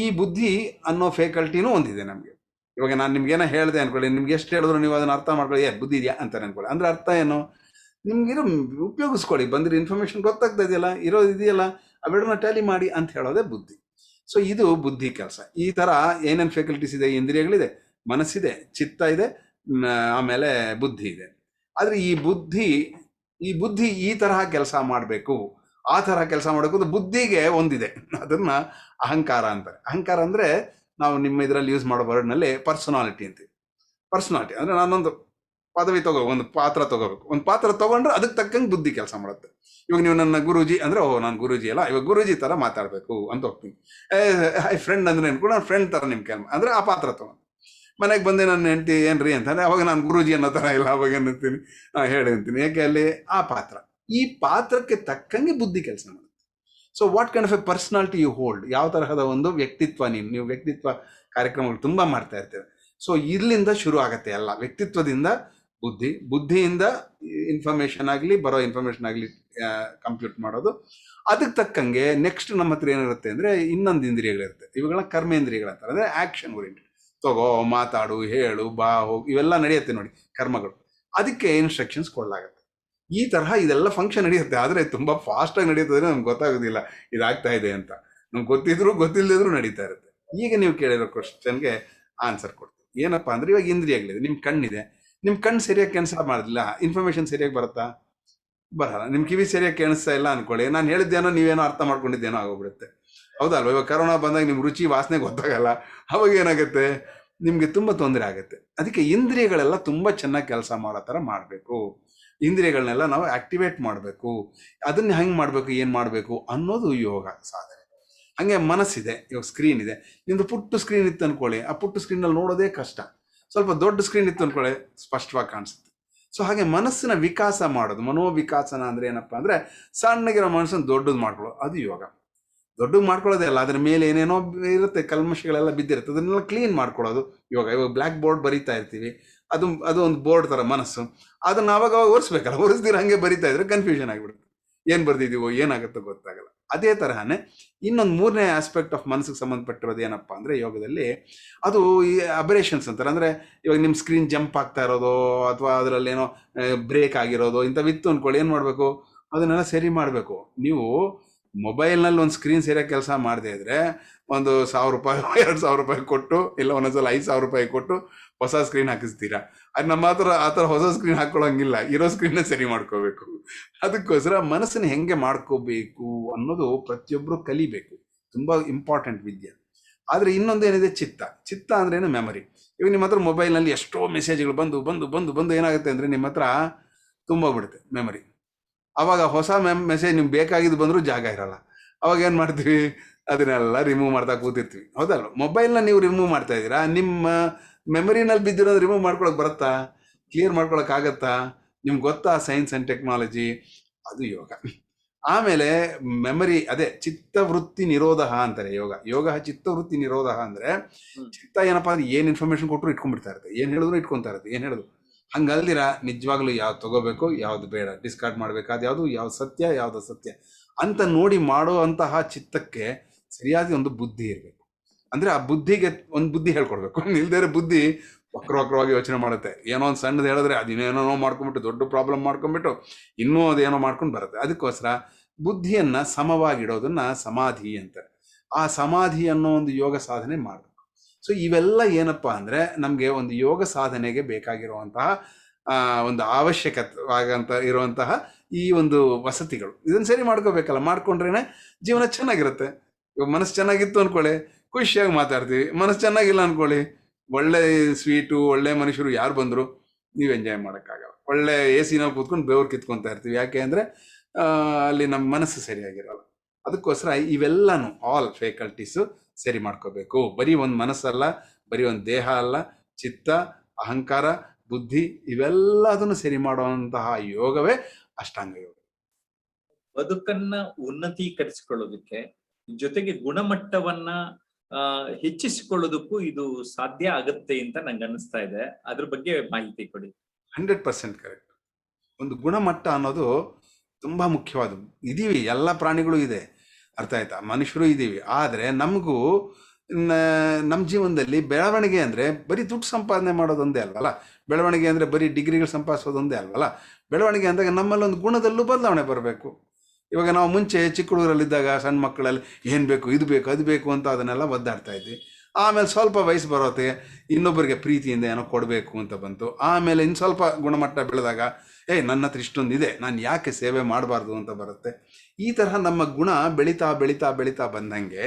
ಈ ಬುದ್ಧಿ ಅನ್ನೋ ಫೇಕಲ್ಟಿನೂ ಒಂದಿದೆ ನಮ್ಗೆ. ಇವಾಗ ನಾನು ನಿಮ್ಗೇನ ಹೇಳ್ದೆ ಅನ್ಕೊಳ್ಳಿ, ನಿಮ್ಗೆ ಎಷ್ಟು ಹೇಳಿದ್ರು ನೀವು ಅದನ್ನ ಅರ್ಥ ಮಾಡ್ಕೊಳ್ಳಿ, ಬುದ್ಧಿ ಇದೆಯಾ ಅಂತಾರೆ ಅನ್ಕೊಳ್ಳಿ. ಅಂದ್ರೆ ಅರ್ಥ ಏನು, ನಿಮ್ಗಿರೋ ಉಪಯೋಗಿಸ್ಕೊಳ್ಳಿ, ಬಂದಿರೋ ಇನ್ಫಾರ್ಮೇಶನ್ ಗೊತ್ತಾಗ್ತಾ ಇದೆಯಲ್ಲ, ಇರೋದು ಇದೆಯಲ್ಲ, ಅವೆರಡನ್ನ ಟ್ಯಾಲಿ ಮಾಡಿ ಅಂತ ಹೇಳೋದೇ ಬುದ್ಧಿ. ಸೊ ಇದು ಬುದ್ಧಿ ಕೆಲಸ. ಈ ತರ ಏನೇನು ಫೇಕಲ್ಟೀಸ್ ಇದೆ, ಇಂದ್ರಿಯಗಳಿದೆ, ಮನಸ್ಸಿದೆ, ಚಿತ್ತ ಇದೆ, ಆಮೇಲೆ ಬುದ್ಧಿ ಇದೆ. ಆದ್ರೆ ಈ ಬುದ್ಧಿ ಈ ತರಹ ಕೆಲಸ ಮಾಡಬೇಕು, ಆ ತರಹ ಕೆಲಸ ಮಾಡಬೇಕು. ಬುದ್ಧಿಗೆ ಒಂದಿದೆ, ಅದನ್ನ ಅಹಂಕಾರ ಅಂತಾರೆ. ಅಹಂಕಾರ ಅಂದ್ರೆ ನಾವು ನಿಮ್ಮ ಇದರಲ್ಲಿ ಯೂಸ್ ಮಾಡೋ ವರ್ಡ್ನಲ್ಲಿ ಪರ್ಸನಾಲಿಟಿ ಅಂತೀವಿ. ಪರ್ಸನಾಲಿಟಿ ಅಂದ್ರೆ ನಾನೊಂದು ಪದವಿ ಒಂದು ಪಾತ್ರ ತಗೋಬೇಕು, ಒಂದು ಪಾತ್ರ ತಗೊಂಡ್ರೆ ಅದಕ್ಕೆ ತಕ್ಕಂಗೆ ಬುದ್ಧಿ ಕೆಲಸ ಮಾಡುತ್ತೆ. ಇವಾಗ ನೀವು ನನ್ನ ಗುರೂಜಿ ಅಂದ್ರೆ, ನಾನು ಗುರೂಜಿ ಅಲ್ಲ, ಇವಾಗ ಗುರೂಜಿ ತರ ಮಾತಾಡ್ಬೇಕು ಅಂತ ಹೋಗ್ತೀನಿ. ಫ್ರೆಂಡ್ ಅಂದ್ರೆ ಕೂಡ ನಾನು ಫ್ರೆಂಡ್ ತರ ನಿಮ್ ಕೆಲ್ಸ ಅಂದ್ರೆ ಆ ಪಾತ್ರ ತಗೊಂಡು ಮನೆಗೆ ಬಂದೆ ನನ್ನ ಹೆಂಡತಿ ಏನ್ರಿ ಅಂತಂದ್ರೆ ಅವಾಗ ನಾನು ಗುರೂಜಿ ಅನ್ನೋ ತರ ಇಲ್ಲ, ಅವಾಗ ಏನಂತೀನಿ, ಹೇಳಿ ಅಂತೀನಿ. ಯಾಕೆ ಅಲ್ಲಿ ಆ ಪಾತ್ರ, ಈ ಪಾತ್ರಕ್ಕೆ ತಕ್ಕಂಗೆ ಬುದ್ಧಿ ಕೆಲಸ ಮಾಡುತ್ತೆ. So what kind of a personality you hold, ಯಾವ ತರಹದ ಒಂದು ವ್ಯಕ್ತಿತ್ವ ನೀವು ವ್ಯಕ್ತಿತ್ವ ಕಾರ್ಯಕ್ರಮಗಳು ತುಂಬಾ ಮಾಡ್ತಾ ಇರ್ತೇವೆ. ಸೊ ಇಲ್ಲಿಂದ ಶುರು ಆಗತ್ತೆ ಎಲ್ಲ, ವ್ಯಕ್ತಿತ್ವದಿಂದ ಬುದ್ಧಿಯಿಂದ ಇನ್ಫಾರ್ಮೇಶನ್ ಆಗಲಿ, ಬರೋ ಇನ್ಫಾರ್ಮೇಶನ್ ಆಗಲಿ ಕಂಪ್ಯೂಟ್ ಮಾಡೋದು. ಅದಕ್ಕೆ ತಕ್ಕಂಗೆ ನೆಕ್ಸ್ಟ್ ನಮ್ಮ ಹತ್ರ ಏನಿರುತ್ತೆ ಅಂದ್ರೆ ಇನ್ನೊಂದು ಇಂದ್ರಿಯಗಳಿರುತ್ತೆ, ಇವುಗಳನ್ನ ಕರ್ಮೇಂದ್ರಿಯಗಳಂತಾರೆ. ಅಂದ್ರೆ ಆಕ್ಷನ್ ಓರಿಯೆಂಟೆಡ್, ತಗೋ, ಮಾತಾಡು, ಹೇಳು, ಬಾ, ಹೋಗು, ಇವೆಲ್ಲ ನಡೆಯುತ್ತೆ ನೋಡಿ ಕರ್ಮಗಳು. ಅದಕ್ಕೆ ಇನ್ಸ್ಟ್ರಕ್ಷನ್ಸ್ ಕೊಡಲಾಗುತ್ತೆ. ಈ ತರಹ ಇದೆಲ್ಲ ಫಂಕ್ಷನ್ ನಡೆಯುತ್ತೆ. ಆದ್ರೆ ತುಂಬಾ ಫಾಸ್ಟ್ ಆಗಿ ನಡೆಯುತ್ತೆ, ನಮ್ಗೆ ಗೊತ್ತಾಗೋದಿಲ್ಲ ಇದಾಗ್ತಾ ಇದೆ ಅಂತ. ನಮ್ಗೆ ಗೊತ್ತಿದ್ರು ಗೊತ್ತಿಲ್ಲದಿದ್ರು ನಡೀತಾ ಇರುತ್ತೆ. ಈಗ ನೀವು ಕೇಳಿರೋ ಕ್ವಶನ್ಗೆ ಆನ್ಸರ್ ಕೊಡ್ತೀವಿ. ಏನಪ್ಪಾ ಅಂದ್ರೆ ಇವಾಗ ಇಂದ್ರಿಯಗಳಿದೆ, ನಿಮ್ ಕಣ್ಣಿದೆ, ನಿಮ್ ಕಣ್ಣು ಸರಿಯಾಗಿ ಕೆಲಸ ಮಾಡೋದಿಲ್ಲ, ಇನ್ಫಾರ್ಮೇಶನ್ ಸರಿಯಾಗಿ ಬರುತ್ತಾ, ಬರಲ್ಲ. ನಿಮ್ ಕಿವಿ ಸರಿಯಾಗಿ ಕೇಳಿಸ್ತಾ ಇಲ್ಲ ಅನ್ಕೊಳ್ಳಿ, ನಾನು ಹೇಳಿದ್ದೇನೋ ನೀವೇನೋ ಅರ್ಥ ಮಾಡ್ಕೊಂಡಿದ್ದೇನೋ ಆಗೋಗ್ಬಿಡುತ್ತೆ, ಹೌದಲ್ವ. ಇವಾಗ ಕರೋನಾ ಬಂದಾಗ ನಿಮ್ ರುಚಿ ವಾಸನೆ ಗೊತ್ತಾಗಲ್ಲ, ಅವಾಗ ಏನಾಗುತ್ತೆ, ನಿಮ್ಗೆ ತುಂಬಾ ತೊಂದರೆ ಆಗುತ್ತೆ. ಅದಕ್ಕೆ ಇಂದ್ರಿಯಗಳೆಲ್ಲ ತುಂಬಾ ಚೆನ್ನಾಗಿ ಕೆಲಸ ಮಾಡೋ ತರ ಮಾಡ್ಬೇಕು. ಇಂದ್ರಿಯಗಳನ್ನೆಲ್ಲ ನಾವು ಆಕ್ಟಿವೇಟ್ ಮಾಡಬೇಕು. ಅದನ್ನ ಹೆಂಗ್ ಮಾಡ್ಬೇಕು, ಏನ್ ಮಾಡ್ಬೇಕು ಅನ್ನೋದು ಯೋಗ ಸಾಧನೆ. ಹಂಗೆ ಮನಸ್ಸಿದೆ, ಇವಾಗ ಸ್ಕ್ರೀನ್ ಇದೆ, ನಿಮ್ದು ಪುಟ್ಟು ಸ್ಕ್ರೀನ್ ಇತ್ತು ಅನ್ಕೊಳ್ಳಿ, ಆ ಪುಟ್ಟು ಸ್ಕ್ರೀನ್ ಅಲ್ಲಿ ನೋಡೋದೇ ಕಷ್ಟ. ಸ್ವಲ್ಪ ದೊಡ್ಡ ಸ್ಕ್ರೀನ್ ಇತ್ತು ಅನ್ಕೊಳ್ಳಿ, ಸ್ಪಷ್ಟವಾಗಿ ಕಾಣಿಸುತ್ತೆ. ಸೊ ಹಾಗೆ ಮನಸ್ಸಿನ ವಿಕಾಸ ಮಾಡೋದು, ಮನೋವಿಕಾಸನ ಅಂದ್ರೆ ಏನಪ್ಪಾ ಅಂದ್ರೆ ಸಣ್ಣಗಿರೋ ಮನಸ್ಸನ್ನು ದೊಡ್ಡದು ಮಾಡ್ಕೊಳ್ಳೋದು, ಅದು ಯೋಗ. ದೊಡ್ಡದು ಮಾಡ್ಕೊಳ್ಳೋದೇ ಅಲ್ಲ, ಅದ್ರ ಮೇಲೆ ಏನೇನೋ ಇರುತ್ತೆ, ಕಲ್ಮಶಗಳೆಲ್ಲ ಬಿದ್ದಿರುತ್ತೆ, ಅದನ್ನೆಲ್ಲ ಕ್ಲೀನ್ ಮಾಡ್ಕೊಳ್ಳೋದು ಯೋಗ. ಇವಾಗ ಬ್ಲ್ಯಾಕ್ ಬೋರ್ಡ್ ಬರಿತಾ ಇರ್ತೀವಿ, ಅದು ಒಂದು ಬೋರ್ಡ್ ತರ ಮನಸ್ಸು, ಅದನ್ನ ಅವಾಗ ಒರೆಸ್ಬೇಕಲ್ಲ, ಒರೆಸ್ದಿರ ಹಂಗೆ ಬರಿತಾ ಇದ್ರೆ ಕನ್ಫ್ಯೂಷನ್ ಆಗಿಬಿಡುತ್ತೆ, ಏನ್ ಬರ್ದಿದೀವೋ ಏನಾಗುತ್ತೋ ಗೊತ್ತಾಗಲ್ಲ. ಅದೇ ತರಹನೇ ಇನ್ನೊಂದು ಮೂರನೇ ಆಸ್ಪೆಕ್ಟ್ ಆಫ್ ಮನಸ್ಸಿಗೆ ಸಂಬಂಧಪಟ್ಟಿರೋದು ಏನಪ್ಪಾ ಅಂದ್ರೆ ಯೋಗದಲ್ಲಿ, ಅದು ಈ ಅಬರೇಷನ್ಸ್ ಅಂತಾರೆ. ಅಂದ್ರೆ ಇವಾಗ ನಿಮ್ ಸ್ಕ್ರೀನ್ ಜಂಪ್ ಆಗ್ತಾ ಇರೋದು, ಅಥವಾ ಅದರಲ್ಲಿ ಏನೋ ಬ್ರೇಕ್ ಆಗಿರೋದು, ಇಂಥವಿತ್ತು ಅನ್ಕೊಳ್ಳಿ, ಏನ್ ಮಾಡ್ಬೇಕು, ಅದನ್ನೆಲ್ಲ ಸರಿ ಮಾಡ್ಬೇಕು. ನೀವು ಮೊಬೈಲ್ನಲ್ಲಿ ಒಂದು ಸ್ಕ್ರೀನ್ ಸರಿಯಾಗಿ ಕೆಲಸ ಮಾಡದೇ ಇದ್ರೆ ಒಂದು 1000 ರೂಪಾಯಿ 2000 ರೂಪಾಯಿ ಕೊಟ್ಟು, ಇಲ್ಲ ಒಂದೊಂದ್ಸಲ 5000 ರೂಪಾಯಿ ಕೊಟ್ಟು ಹೊಸ ಸ್ಕ್ರೀನ್ ಹಾಕಿಸ್ತೀರಾ. ಅದು ನಮ್ಮ ಹತ್ರ ಆ ಥರ ಹೊಸ ಸ್ಕ್ರೀನ್ ಹಾಕೊಳ್ಳೋಂಗಿಲ್ಲ, ಇರೋ ಸ್ಕ್ರೀನ್ ಸರಿ ಮಾಡ್ಕೋಬೇಕು. ಅದಕ್ಕೋಸ್ಕರ ಮನಸ್ಸನ್ನ ಹೆಂಗೆ ಮಾಡ್ಕೋಬೇಕು ಅನ್ನೋದು ಪ್ರತಿಯೊಬ್ಬರು ಕಲಿಬೇಕು, ತುಂಬಾ ಇಂಪಾರ್ಟೆಂಟ್ ವಿದ್ಯೆ. ಆದ್ರೆ ಇನ್ನೊಂದೇನಿದೆ, ಚಿತ್ತ ಅಂದ್ರೇನು, ಮೆಮರಿ. ಇವಾಗ ನಿಮ್ಮ ಹತ್ರ ಮೊಬೈಲ್ನಲ್ಲಿ ಎಷ್ಟೋ ಮೆಸೇಜ್ಗಳು ಬಂದು ಬಂದು ಬಂದು ಬಂದು ಏನಾಗುತ್ತೆ ಅಂದ್ರೆ ನಿಮ್ಮ ಹತ್ರ ತುಂಬೋಗ್ಬಿಡುತ್ತೆ ಮೆಮರಿ. ಅವಾಗ ಹೊಸ ಮೆಸೇಜ್ ನಿಮ್ಗೆ ಬೇಕಾಗಿದ್ದು ಬಂದರೂ ಜಾಗ ಇರಲ್ಲ. ಅವಾಗ ಏನು ಮಾಡ್ತೀವಿ, ಅದನ್ನೆಲ್ಲ ರಿಮೂವ್ ಮಾಡ್ತಾ ಕೂತಿರ್ತೀವಿ, ಹೌದಲ್ವ? ಮೊಬೈಲ್ನ ನೀವು ರಿಮೂವ್ ಮಾಡ್ತಾ ಇದ್ದೀರಾ, ನಿಮ್ಮ ಮೆಮರಿನಲ್ಲಿ ಬಿದ್ದಿರೋದು ರಿಮೂವ್ ಮಾಡ್ಕೊಳಕ್ ಬರುತ್ತಾ? ಕ್ಲಿಯರ್ ಮಾಡ್ಕೊಳಕ್ ಆಗತ್ತಾ? ನಿಮ್ಗೆ ಗೊತ್ತಾ ಸೈನ್ಸ್ ಅಂಡ್ ಟೆಕ್ನಾಲಜಿ? ಅದು ಯೋಗ. ಆಮೇಲೆ ಮೆಮರಿ, ಅದೇ ಚಿತ್ತವೃತ್ತಿ ನಿರೋಧ ಅಂತಾರೆ ಯೋಗ. ಯೋಗ ಚಿತ್ತವೃತ್ತಿ ನಿರೋಧ ಅಂದ್ರೆ ಚಿತ್ತ ಏನಪ್ಪಾ ಅಂದ್ರೆ ಏನ್ ಇನ್ಫಾರ್ಮೇಶನ್ ಕೊಟ್ಟರು ಇಟ್ಕೊಂಡ್ಬಿಡ್ತಾ ಇರುತ್ತೆ, ಏನ್ ಹೇಳಿದ್ರು ಇಟ್ಕೊಂತಾ ಇರುತ್ತೆ, ಏನ್ ಹೇಳಿದ್ರು. ಹಂಗಲ್ದಿರ ನಿಜವಾಗ್ಲೂ ಯಾವ್ದು ತಗೋಬೇಕು, ಯಾವ್ದು ಬೇಡ, ಡಿಸ್ಕಾರ್ಡ್ ಮಾಡ್ಬೇಕಾದ ಯಾವ್ದು ಸತ್ಯ, ಯಾವ್ದು ಸತ್ಯ ಅಂತ ನೋಡಿ ಮಾಡೋ ಅಂತಹ ಚಿತ್ತಕ್ಕೆ ಸರಿಯಾದ ಒಂದು ಬುದ್ಧಿ ಇರಬೇಕು. ಅಂದ್ರೆ ಆ ಬುದ್ಧಿಗೆ ಒಂದು ಬುದ್ಧಿ ಹೇಳ್ಕೊಡ್ಬೇಕು. ಇಲ್ದೇ ಬುದ್ಧಿ ವಕ್ರವಾಗಿ ಯೋಚನೆ ಮಾಡುತ್ತೆ. ಏನೋ ಒಂದು ಸಣ್ಣದು ಹೇಳಿದ್ರೆ ಅದೇನೇನೋ ಮಾಡ್ಕೊಂಡ್ಬಿಟ್ಟು ದೊಡ್ಡ ಪ್ರಾಬ್ಲಮ್ ಮಾಡ್ಕೊಂಡ್ಬಿಟ್ಟು ಇನ್ನೂ ಅದೇನೋ ಮಾಡ್ಕೊಂಡು ಬರುತ್ತೆ. ಅದಕ್ಕೋಸ್ಕರ ಬುದ್ಧಿಯನ್ನ ಸಮವಾಗಿಡೋದನ್ನ ಸಮಾಧಿ ಅಂತಾರೆ. ಆ ಸಮಾಧಿ ಅನ್ನೋ ಒಂದು ಯೋಗ ಸಾಧನೆ ಮಾಡಬೇಕು. ಸೊ ಇವೆಲ್ಲ ಏನಪ್ಪಾ ಅಂದ್ರೆ ನಮ್ಗೆ ಒಂದು ಯೋಗ ಸಾಧನೆಗೆ ಬೇಕಾಗಿರುವಂತಹ ಒಂದು ಅವಶ್ಯಕವಾಗಂತ ಇರುವಂತಹ ಈ ಒಂದು ವಸತಿಗಳು. ಇದನ್ನ ಸರಿ ಮಾಡ್ಕೋಬೇಕಲ್ಲ, ಮಾಡ್ಕೊಂಡ್ರೇನೆ ಜೀವನ ಚೆನ್ನಾಗಿರುತ್ತೆ. ಇವಾಗ ಮನಸ್ಸು ಚೆನ್ನಾಗಿತ್ತು ಅನ್ಕೊಳ್ಳಿ, ಖುಷಿಯಾಗಿ ಮಾತಾಡ್ತೀವಿ. ಮನಸ್ಸು ಚೆನ್ನಾಗಿಲ್ಲ ಅನ್ಕೊಳ್ಳಿ, ಒಳ್ಳೆ ಸ್ವೀಟು, ಒಳ್ಳೆ ಮನುಷ್ಯರು ಯಾರು ಬಂದ್ರು ನೀವು ಎಂಜಾಯ್ ಮಾಡೋಕ್ಕಾಗಲ್ಲ. ಒಳ್ಳೆ AC ನಲ್ಲಿ ಕೂತ್ಕೊಂಡು ಬೆವರು ಕಿತ್ಕೊಂತಾ ಇರ್ತೀವಿ. ಯಾಕೆ ಅಂದ್ರೆ ಅಲ್ಲಿ ನಮ್ಮ ಮನಸ್ಸು ಸರಿಯಾಗಿರಲ್ಲ. ಅದಕ್ಕೋಸ್ಕರ ಇವೆಲ್ಲನೂ ಆಲ್ ಫ್ಯಾಕಲ್ಟೀಸು ಸರಿ ಮಾಡ್ಕೋಬೇಕು. ಬರೀ ಒಂದು ಮನಸ್ಸಲ್ಲ, ಬರೀ ಒಂದು ದೇಹ ಅಲ್ಲ, ಚಿತ್ತ, ಅಹಂಕಾರ, ಬುದ್ಧಿ ಇವೆಲ್ಲದನ್ನು ಸರಿ ಮಾಡುವಂತಹ ಯೋಗವೇ ಅಷ್ಟಾಂಗ ಯೋಗ. ಬದುಕನ್ನ ಉನ್ನತೀಕರಿಸಿಕೊಳ್ಳೋದಕ್ಕೆ ಜೊತೆಗೆ ಗುಣಮಟ್ಟವನ್ನ ಹೆಚ್ಚಿಸಿಕೊಳ್ಳೋದಕ್ಕೂ ಇದು ಸಾಧ್ಯ ಆಗತ್ತೆ ಅಂತ ನಂಗೆ ಅನಿಸ್ತಾ ಇದೆ. ಅದ್ರ ಬಗ್ಗೆ ಮಾಹಿತಿ ಕೊಡಿ. 100% ಕರೆಕ್ಟ್. ಒಂದು ಗುಣಮಟ್ಟ ಅನ್ನೋದು ತುಂಬಾ ಮುಖ್ಯವಾದದ್ದು. ಇದೀವಿ, ಎಲ್ಲ ಪ್ರಾಣಿಗಳು ಇದೆ, ಅರ್ಥ ಆಯ್ತಾ? ಮನುಷ್ಯರು ಇದೀವಿ. ಆದ್ರೆ ನಮಗೂ ನಮ್ಮ ಜೀವನದಲ್ಲಿ ಬೆಳವಣಿಗೆ ಅಂದ್ರೆ ಬರೀ ದುಡ್ಡು ಸಂಪಾದನೆ ಮಾಡೋದೊಂದೇ ಅಲ್ವಲ್ಲ. ಬೆಳವಣಿಗೆ ಅಂದ್ರೆ ಬರೀ ಡಿಗ್ರಿಗಳು ಸಂಪಾದಿಸೋದೊಂದೇ ಅಲ್ವಲ್ಲ. ಬೆಳವಣಿಗೆ ಅಂದಾಗ ನಮ್ಮಲ್ಲಿ ಒಂದು ಗುಣದಲ್ಲೂ ಬದಲಾವಣೆ ಬರಬೇಕು. ಇವಾಗ ನಾವು ಮುಂಚೆ ಚಿಕ್ಕ ಹುಡುಗರಲ್ಲಿದ್ದಾಗ ಸಣ್ಣ ಮಕ್ಕಳಲ್ಲಿ ಏನು ಬೇಕು, ಇದು ಬೇಕು, ಅದು ಬೇಕು ಅಂತ ಅದನ್ನೆಲ್ಲ ಒದ್ದಾಡ್ತಾ ಇದ್ವಿ. ಆಮೇಲೆ ಸ್ವಲ್ಪ ವಯಸ್ಸು ಬರೋತ್ತೆ, ಇನ್ನೊಬ್ಬರಿಗೆ ಪ್ರೀತಿಯಿಂದ ಏನೋ ಕೊಡಬೇಕು ಅಂತ ಬಂತು. ಆಮೇಲೆ ಇನ್ನು ಸ್ವಲ್ಪ ಗುಣಮಟ್ಟ ಬೆಳೆದಾಗ ನನ್ನ ಹತ್ರ ಇಷ್ಟೊಂದಿದೆ, ನಾನು ಯಾಕೆ ಸೇವೆ ಮಾಡಬಾರ್ದು ಅಂತ ಬರುತ್ತೆ. ಈ ತರಹ ನಮ್ಮ ಗುಣ ಬೆಳೀತಾ ಬೆಳೀತಾ ಬೆಳೀತಾ ಬಂದಂಗೆ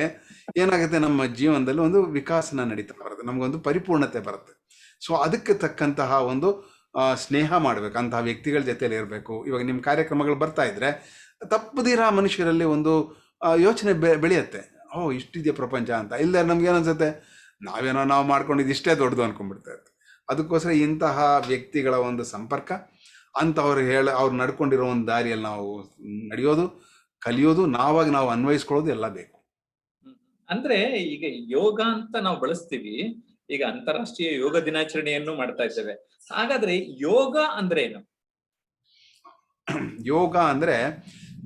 ಏನಾಗುತ್ತೆ, ನಮ್ಮ ಜೀವನದಲ್ಲಿ ಒಂದು ವಿಕಾಸನ ನಡೀತಾ ಬರುತ್ತೆ, ನಮಗೊಂದು ಪರಿಪೂರ್ಣತೆ ಬರುತ್ತೆ. ಸೊ ಅದಕ್ಕೆ ತಕ್ಕಂತಹ ಒಂದು ಸ್ನೇಹ ಮಾಡಬೇಕು, ಅಂತಹ ವ್ಯಕ್ತಿಗಳ ಜೊತೆಲಿ ಇರಬೇಕು. ಇವಾಗ ನಿಮ್ಮ ಕಾರ್ಯಕ್ರಮಗಳು ಬರ್ತಾ ಇದ್ರೆ ತಪ್ಪದಿರ ಮನುಷ್ಯರಲ್ಲಿ ಒಂದು ಯೋಚನೆ ಬೆಳೆಯುತ್ತೆ, ಇಷ್ಟಿದೆಯಾ ಪ್ರಪಂಚ ಅಂತ. ಇಲ್ಲ ನಮ್ಗೇನನ್ಸುತ್ತೆ, ನಾವು ಮಾಡ್ಕೊಂಡಿದ್ದು ಇಷ್ಟೇ ದೊಡ್ಡದು ಅನ್ಕೊಂಡ್ಬಿಡ್ತಾ ಇರುತ್ತೆ. ಅದಕ್ಕೋಸ್ಕರ ಇಂತಹ ವ್ಯಕ್ತಿಗಳ ಒಂದು ಸಂಪರ್ಕ, ಅಂಥವ್ರು ಅವ್ರು ನಡ್ಕೊಂಡಿರೋ ಒಂದು ದಾರಿಯಲ್ಲಿ ನಾವು ನಡೆಯೋದು, ಕಲಿಯೋದು, ನಾವು ಅನ್ವಯಿಸ್ಕೊಳ್ಳೋದು ಎಲ್ಲ ಬೇಕು. ಅಂದ್ರೆ ಈಗ ಯೋಗ ಅಂತ ನಾವು ಬಳಸ್ತೀವಿ, ಈಗ ಅಂತಾರಾಷ್ಟ್ರೀಯ ಯೋಗ ದಿನಾಚರಣೆಯನ್ನು ಮಾಡ್ತಾ ಇದ್ದೇವೆ. ಹಾಗಾದ್ರೆ ಯೋಗ ಅಂದ್ರೆ ಏನು? ಯೋಗ ಅಂದ್ರೆ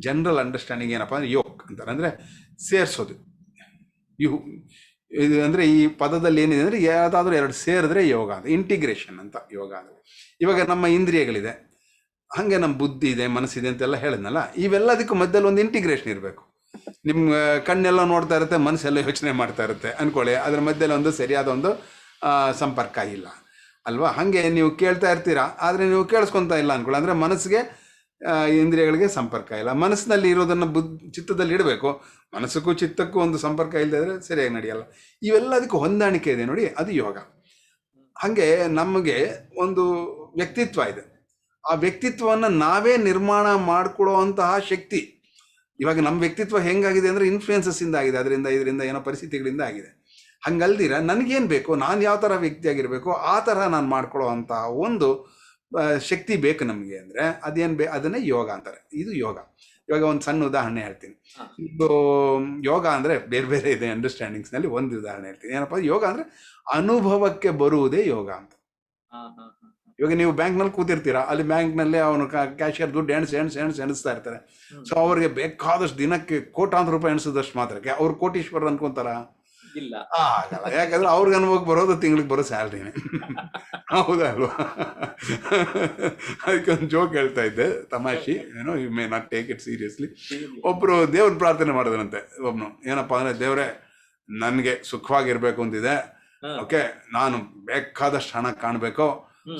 ಜನರಲ್ ಅಂಡರ್ಸ್ಟ್ಯಾಂಡಿಂಗ್ ಏನಪ್ಪಾ ಅಂದ್ರೆ ಯೋಗ ಅಂತಾರೆ, ಅಂದ್ರೆ ಸೇರಿಸೋದು. ಇದು ಅಂದ್ರೆ ಈ ಪದದಲ್ಲಿ ಏನಿದೆ ಅಂದ್ರೆ ಯಾವ್ದಾದ್ರು ಎರಡು ಸೇರಿದ್ರೆ ಯೋಗ ಅಂತ, ಇಂಟಿಗ್ರೇಷನ್ ಅಂತ ಯೋಗ ಅಂದ್ರೆ. ಇವಾಗ ನಮ್ಮ ಇಂದ್ರಿಯಗಳಿದೆ, ಹಾಗೆ ನಮ್ಮ ಬುದ್ಧಿ ಇದೆ, ಮನಸ್ಸಿದೆ ಅಂತೆಲ್ಲ ಹೇಳಿದ್ನಲ್ಲ, ಇವೆಲ್ಲದಕ್ಕೂ ಮಧ್ಯದಲ್ಲಿ ಒಂದು ಇಂಟಿಗ್ರೇಷನ್ ಇರಬೇಕು. ನಿಮ್ಮ ಕಣ್ಣೆಲ್ಲ ನೋಡ್ತಾ ಇರುತ್ತೆ, ಮನಸ್ಸೆಲ್ಲ ಯೋಚನೆ ಮಾಡ್ತಾ ಇರುತ್ತೆ ಅನ್ಕೊಳ್ಳಿ, ಅದ್ರ ಮಧ್ಯದಲ್ಲಿ ಒಂದು ಸರಿಯಾದ ಒಂದು ಸಂಪರ್ಕ ಇಲ್ಲ ಅಲ್ವಾ? ಹಾಗೆ ನೀವು ಕೇಳ್ತಾ ಇರ್ತೀರಾ, ಆದರೆ ನೀವು ಕೇಳಿಸ್ಕೊತಾ ಇಲ್ಲ ಅನ್ಕೊಳ್ಳಿ, ಅಂದರೆ ಮನಸ್ಸಿಗೆ ಇಂದ್ರಿಯಗಳಿಗೆ ಸಂಪರ್ಕ ಇಲ್ಲ. ಮನಸ್ಸಿನಲ್ಲಿ ಇರೋದನ್ನು ಚಿತ್ತದಲ್ಲಿ ಇಡಬೇಕು, ಮನಸ್ಸಕ್ಕೂ ಚಿತ್ತಕ್ಕೂ ಒಂದು ಸಂಪರ್ಕ ಇಲ್ಲದಿದ್ರೆ ಸರಿಯಾಗಿ ನಡೆಯಲ್ಲ. ಇವೆಲ್ಲದಕ್ಕೂ ಹೊಂದಾಣಿಕೆ ಇದೆ ನೋಡಿ, ಅದು ಯೋಗ. ಹಾಗೆ ನಮಗೆ ಒಂದು ವ್ಯಕ್ತಿತ್ವ ಇದೆ, ಆ ವ್ಯಕ್ತಿತ್ವವನ್ನು ನಾವೇ ನಿರ್ಮಾಣ ಮಾಡಿಕೊಡೋ ಅಂತಹ ಶಕ್ತಿ. ಇವಾಗ ನಮ್ಮ ವ್ಯಕ್ತಿತ್ವ ಹೆಂಗಾಗಿದೆ ಅಂದರೆ ಇನ್ಫ್ಲೂಯೆನ್ಸಸ್ ಇಂದ ಆಗಿದೆ, ಇದರಿಂದ ಏನೋ ಪರಿಸ್ಥಿತಿಗಳಿಂದ ಆಗಿದೆ. ಹಂಗಲ್ದಿರ ನನಗೇನು ಬೇಕು, ನಾನು ಯಾವ ಥರ ವ್ಯಕ್ತಿಯಾಗಿರಬೇಕು ಆ ಥರ ನಾನು ಮಾಡ್ಕೊಳ್ಳೋ ಅಂತಹ ಒಂದು ಶಕ್ತಿ ಬೇಕು ನಮಗೆ. ಅಂದರೆ ಅದನ್ನೇ ಯೋಗ ಅಂತಾರೆ. ಇದು ಯೋಗ. ಇವಾಗ ಒಂದು ಸಣ್ಣ ಉದಾಹರಣೆ ಹೇಳ್ತೀನಿ. ಇದು ಯೋಗ ಅಂದರೆ ಬೇರೆ ಬೇರೆ ಇದೆ ಅಂಡರ್ಸ್ಟ್ಯಾಂಡಿಂಗ್ಸ್ನಲ್ಲಿ. ಒಂದು ಉದಾಹರಣೆ ಹೇಳ್ತೀನಿ. ಏನಪ್ಪ, ಯೋಗ ಅಂದರೆ ಅನುಭವಕ್ಕೆ ಬರುವುದೇ ಯೋಗ ಅಂತ. ಇವಾಗ ನೀವು ಬ್ಯಾಂಕ್ನಲ್ಲಿ ಕೂತಿರ್ತೀರಾ, ಅಲ್ಲಿ ಬ್ಯಾಂಕ್ನಲ್ಲಿ ಅವನು ಕ್ಯಾಶಿಯರ್ ದುಡ್ಡು ಎಣಿಸ್ತಾ ಇರ್ತಾರೆ. ಸೊ ಅವ್ರಿಗೆ ಬೇಕಾದಷ್ಟು ದಿನಕ್ಕೆ ಕೋಟ್ಯಾಂತರ ರೂಪಾಯಿ ಎಣಿಸಿದಷ್ಟು ಮಾತ್ರಕ್ಕೆ ಅವ್ರು ಕೋಟೀಶ್ವರ ಅನ್ಕೊಂತಾರ? ಇಲ್ಲ, ಆಗಲ್ಲ. ಯಾಕಂದ್ರೆ ಅವ್ರಿಗೆ ಅನುಭವಕ್ಕೆ ಬರೋದು ತಿಂಗಳಿಗೆ ಬರೋ ಸ್ಯಾಲ್ರಿನೇ. ಹೌದಲ್ವಾ? ಅದಕ್ಕೆ ಒಂದು ಜೋಕ್ ಹೇಳ್ತಾ ಇದ್ದೆ, ತಮಾಷೆ, ಏನೋ you may not take it seriously. ಒಬ್ರು ದೇವ್ರ ಪ್ರಾರ್ಥನೆ ಮಾಡಿದ್ರಂತೆ. ಒಬ್ನು ಏನಪ್ಪಾ ಅಂದ್ರೆ, ದೇವ್ರೆ ನನ್ಗೆ ಸುಖವಾಗಿರ್ಬೇಕು ಅಂತಿದೆ, ಓಕೆ, ನಾನು ಬೇಕಾದಷ್ಟು ಹಣ ಕಾಣ್ಬೇಕು,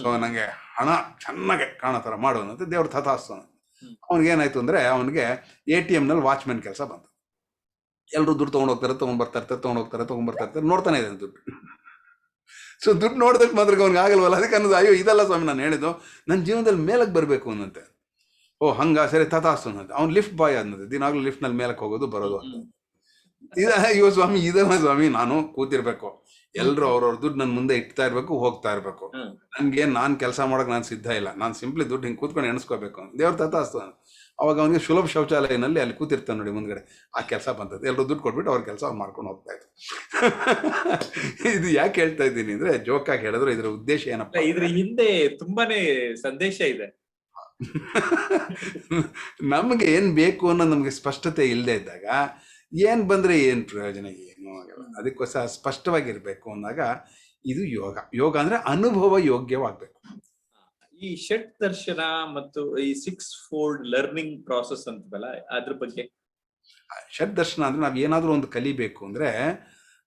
ಸೊ ನಂಗೆ ಹಣ ಚೆನ್ನಾಗೆ ಕಾಣೋ ಥರ ಮಾಡೋದಂತೆ. ದೇವ್ರ ತಥಾಸ್ತು. ಅವನಿಗೇನಾಯ್ತು ಅಂದ್ರೆ, ಅವನಿಗೆ ATM ನಲ್ಲಿ ವಾಚ್ಮೆನ್ ಕೆಲಸ ಬಂತು. ಎಲ್ಲರೂ ದುಡ್ಡು ತೊಗೊಂಡೋಗ್ತಾರೆ, ತೊಗೊಂಡ್ಬರ್ತಾರೆ, ನೋಡ್ತಾನೆ ಇದೆ ದುಡ್ಡು. ಸೊ ದುಡ್ಡು ನೋಡಿದಕ್ಕೆ ಮಾತ್ರ ಅವ್ನಿಗೆ ಆಗಲ್ವಲ್ಲ. ಅದಕ್ಕೆ ಅನ್ನೋದು, ಅಯ್ಯೋ ಇದಲ್ಲ ಸ್ವಾಮಿ ನಾನು ಹೇಳಿದ್ದು, ನನ್ನ ಜೀವನದಲ್ಲಿ ಮೇಲಕ್ಕೆ ಬರಬೇಕು ಅನ್ನಂತೆ. ಹಂಗ ಸರಿ ತಥಾಸ್ತು ಅನ್ನಂತೆ. ಅವ್ನು ಲಿಫ್ಟ್ ಬಾಯ್ ಅನ್ನೋದು, ದಿನಾಗ್ಲೂ ಲಿಫ್ಟ್ನಲ್ಲಿ ಮೇಲಕ್ಕೆ ಹೋಗೋದು ಬರೋದು ಅಂತ. ಅಯ್ಯೋ ಸ್ವಾಮಿ ಇದಲ್ಲ ಸ್ವಾಮಿ, ನಾನು ಕೂತಿರ್ಬೇಕು, ಎಲ್ರು ಅವ್ರವ್ರ ದುಡ್ಡು ನನ್ನ ಮುಂದೆ ಇಡ್ತಾ ಇರ್ಬೇಕು, ಹೋಗ್ತಾ ಇರ್ಬೇಕು. ನನ್ಗೆ ನಾನ್ ಕೆಲಸ ಮಾಡಕ್ ನಾನು ಸಿದ್ಧ ಇಲ್ಲ, ನಾನು ಸಿಂಪ್ಲಿ ದುಡ್ಡು ಹಿಂಗೆ ಕೂತ್ಕೊಂಡು ಎಣಿಸ್ಕೋಬೇಕು. ದೇವ್ರ ತಥಾಸ್ತು. ಅವಾಗ ಅವನಿಗೆ ಸುಲಭ ಶೌಚಾಲಯನಲ್ಲಿ ಅಲ್ಲಿ ಕೂತಿರ್ತಾನೆ ನೋಡಿ ಮುಂದ್ಗಡೆ, ಆ ಕೆಲಸ ಬಂತದ್ದು, ಎಲ್ಲರೂ ದುಡ್ಡು ಕೊಟ್ಬಿಟ್ಟು ಅವ್ರ ಕೆಲಸ ಮಾಡ್ಕೊಂಡು ಹೋಗ್ತಾ ಇದ್ರು. ಇದು ಯಾಕೆ ಹೇಳ್ತಾ ಇದ್ದೀನಿ ಅಂದ್ರೆ, ಜೋಕಾಗಿ ಹೇಳಿದ್ರು ಇದ್ರ ಉದ್ದೇಶ ಏನಪ್ಪ, ಇದ್ರ ಹಿಂದೆ ತುಂಬಾನೇ ಸಂದೇಶ ಇದೆ. ನಮ್ಗೆ ಏನ್ ಬೇಕು ಅನ್ನೋ ನಮ್ಗೆ ಸ್ಪಷ್ಟತೆ ಇಲ್ಲದೆ ಇದ್ದಾಗ ಏನ್ ಬಂದ್ರೆ ಏನ್ ಪ್ರಯೋಜನ, ಏನು ಆಗಲ್ಲ. ಅದಕ್ಕೋಸ್ಕರ ಸ್ಪಷ್ಟವಾಗಿರ್ಬೇಕು ಅಂದಾಗ ಇದು ಯೋಗ. ಯೋಗ ಅಂದ್ರೆ ಅನುಭವ ಯೋಗ್ಯವಾಗ್ಬೇಕು. ಈ ಷಟ್ ದರ್ಶನ ಮತ್ತು ಈ 6 fold ಲರ್ನಿಂಗ್ ಪ್ರಾಸೆಸ್ ಅಂತವಲ್ಲ, ಅದ್ರ ಬಗ್ಗೆ. ಷಟ್ ದರ್ಶನ ಅಂದ್ರೆ ನಾವ್ ಏನಾದ್ರೂ ಒಂದು ಕಲಿಬೇಕು ಅಂದ್ರೆ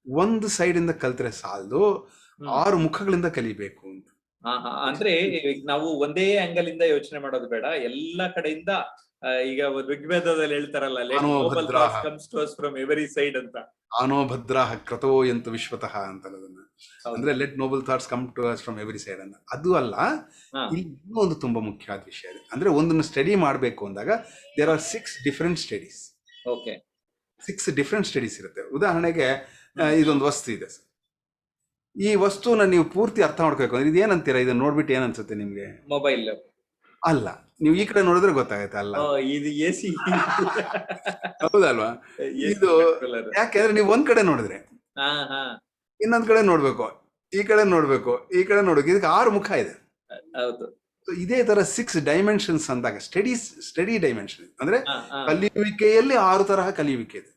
ಒಂದು ಸೈಡ್ ಇಂದ ಕಲ್ತ್ರೆ ಸಾಲದು, 6 ಮುಖಗಳಿಂದ ಕಲಿಬೇಕು ಅಂತ. ಅಂದ್ರೆ ನಾವು ಒಂದೇ ಆಂಗಲ್ ಇಂದ ಯೋಚನೆ ಮಾಡೋದು ಬೇಡ, ಎಲ್ಲಾ ಕಡೆಯಿಂದ. ಈಗ ಋಗ್ವೇದದಲ್ಲಿ ಹೇಳ್ತಾರಲ್ಲ, ಫ್ರಮ್ ಎವರಿ ಸೈಡ್ ಅಂತ. ಆನೋ ಭದ್ರ ಕ್ರತೋ ಎಂತು ವಿಶ್ವತಃ ಅಂತ ಅನ್ನೋದನ್ನ, ಅಂದ್ರೆ let noble thoughts come to us from every side ಅಂತ. ಅದು ಅಲ್ಲ, ಇಲ್ಲಿ ಇನ್ನೂ ಒಂದು ತುಂಬಾ ಮುಖ್ಯವಾದ ವಿಷಯ ಇದೆ. ಅಂದ್ರೆ ಒಂದನ್ನು ಸ್ಟಡಿ ಮಾಡಬೇಕು ಅಂದಾಗ there are 6 different studies. Okay, 6 different studies ಇರುತ್ತೆ. ಉದಾಹರಣೆಗೆ ಇದೊಂದು ವಸ್ತು ಇದೆ ಸರ್, ಈ ವಸ್ತುನ ನೀವು ಪೂರ್ತಿ ಅರ್ಥ ಮಾಡ್ಕೋಬೇಕು ಅಂದ್ರೆ ಇದೇನಂತೀರಾ, ಇದನ್ನ ನೋಡ್ಬಿಟ್ಟು ಏನ್ ಅನ್ಸುತ್ತೆ ನಿಮ್ಗೆ? ಮೊಬೈಲ್ ಅಲ್ಲ, ನೀವು ಈ ಕಡೆ ನೋಡಿದ್ರೆ ಗೊತ್ತಾಗುತ್ತೆ. ಅಲ್ಲ, ಇದು ಎಸಿ. ಹೌದಲ್ವಾ? ಇದು ಯಾಕೆಂದ್ರೆ ನೀವು ಒಂದ್ ಕಡೆ ನೋಡಿದ್ರೆ ಇನ್ನೊಂದ್ ಕಡೆ ನೋಡ್ಬೇಕು, ಈ ಕಡೆ ನೋಡ್ಬೇಕು, ಈ ಕಡೆ ನೋಡ್ಬೇಕು. ಇದಕ್ಕೆ 6 ಮುಖ ಇದೆ. ಹೌದು. ಇದೇ ತರ 6 ಡೈಮೆನ್ಷನ್ಸ್ ಅಂದಾಗ ಸ್ಟಡಿ ಡೈಮೆನ್ಷನ್ ಅಂದ್ರೆ ಕಲಿಯುವಿಕೆಯಲ್ಲಿ 6 ತರಹ ಕಲಿಯುವಿಕೆ ಇದೆ.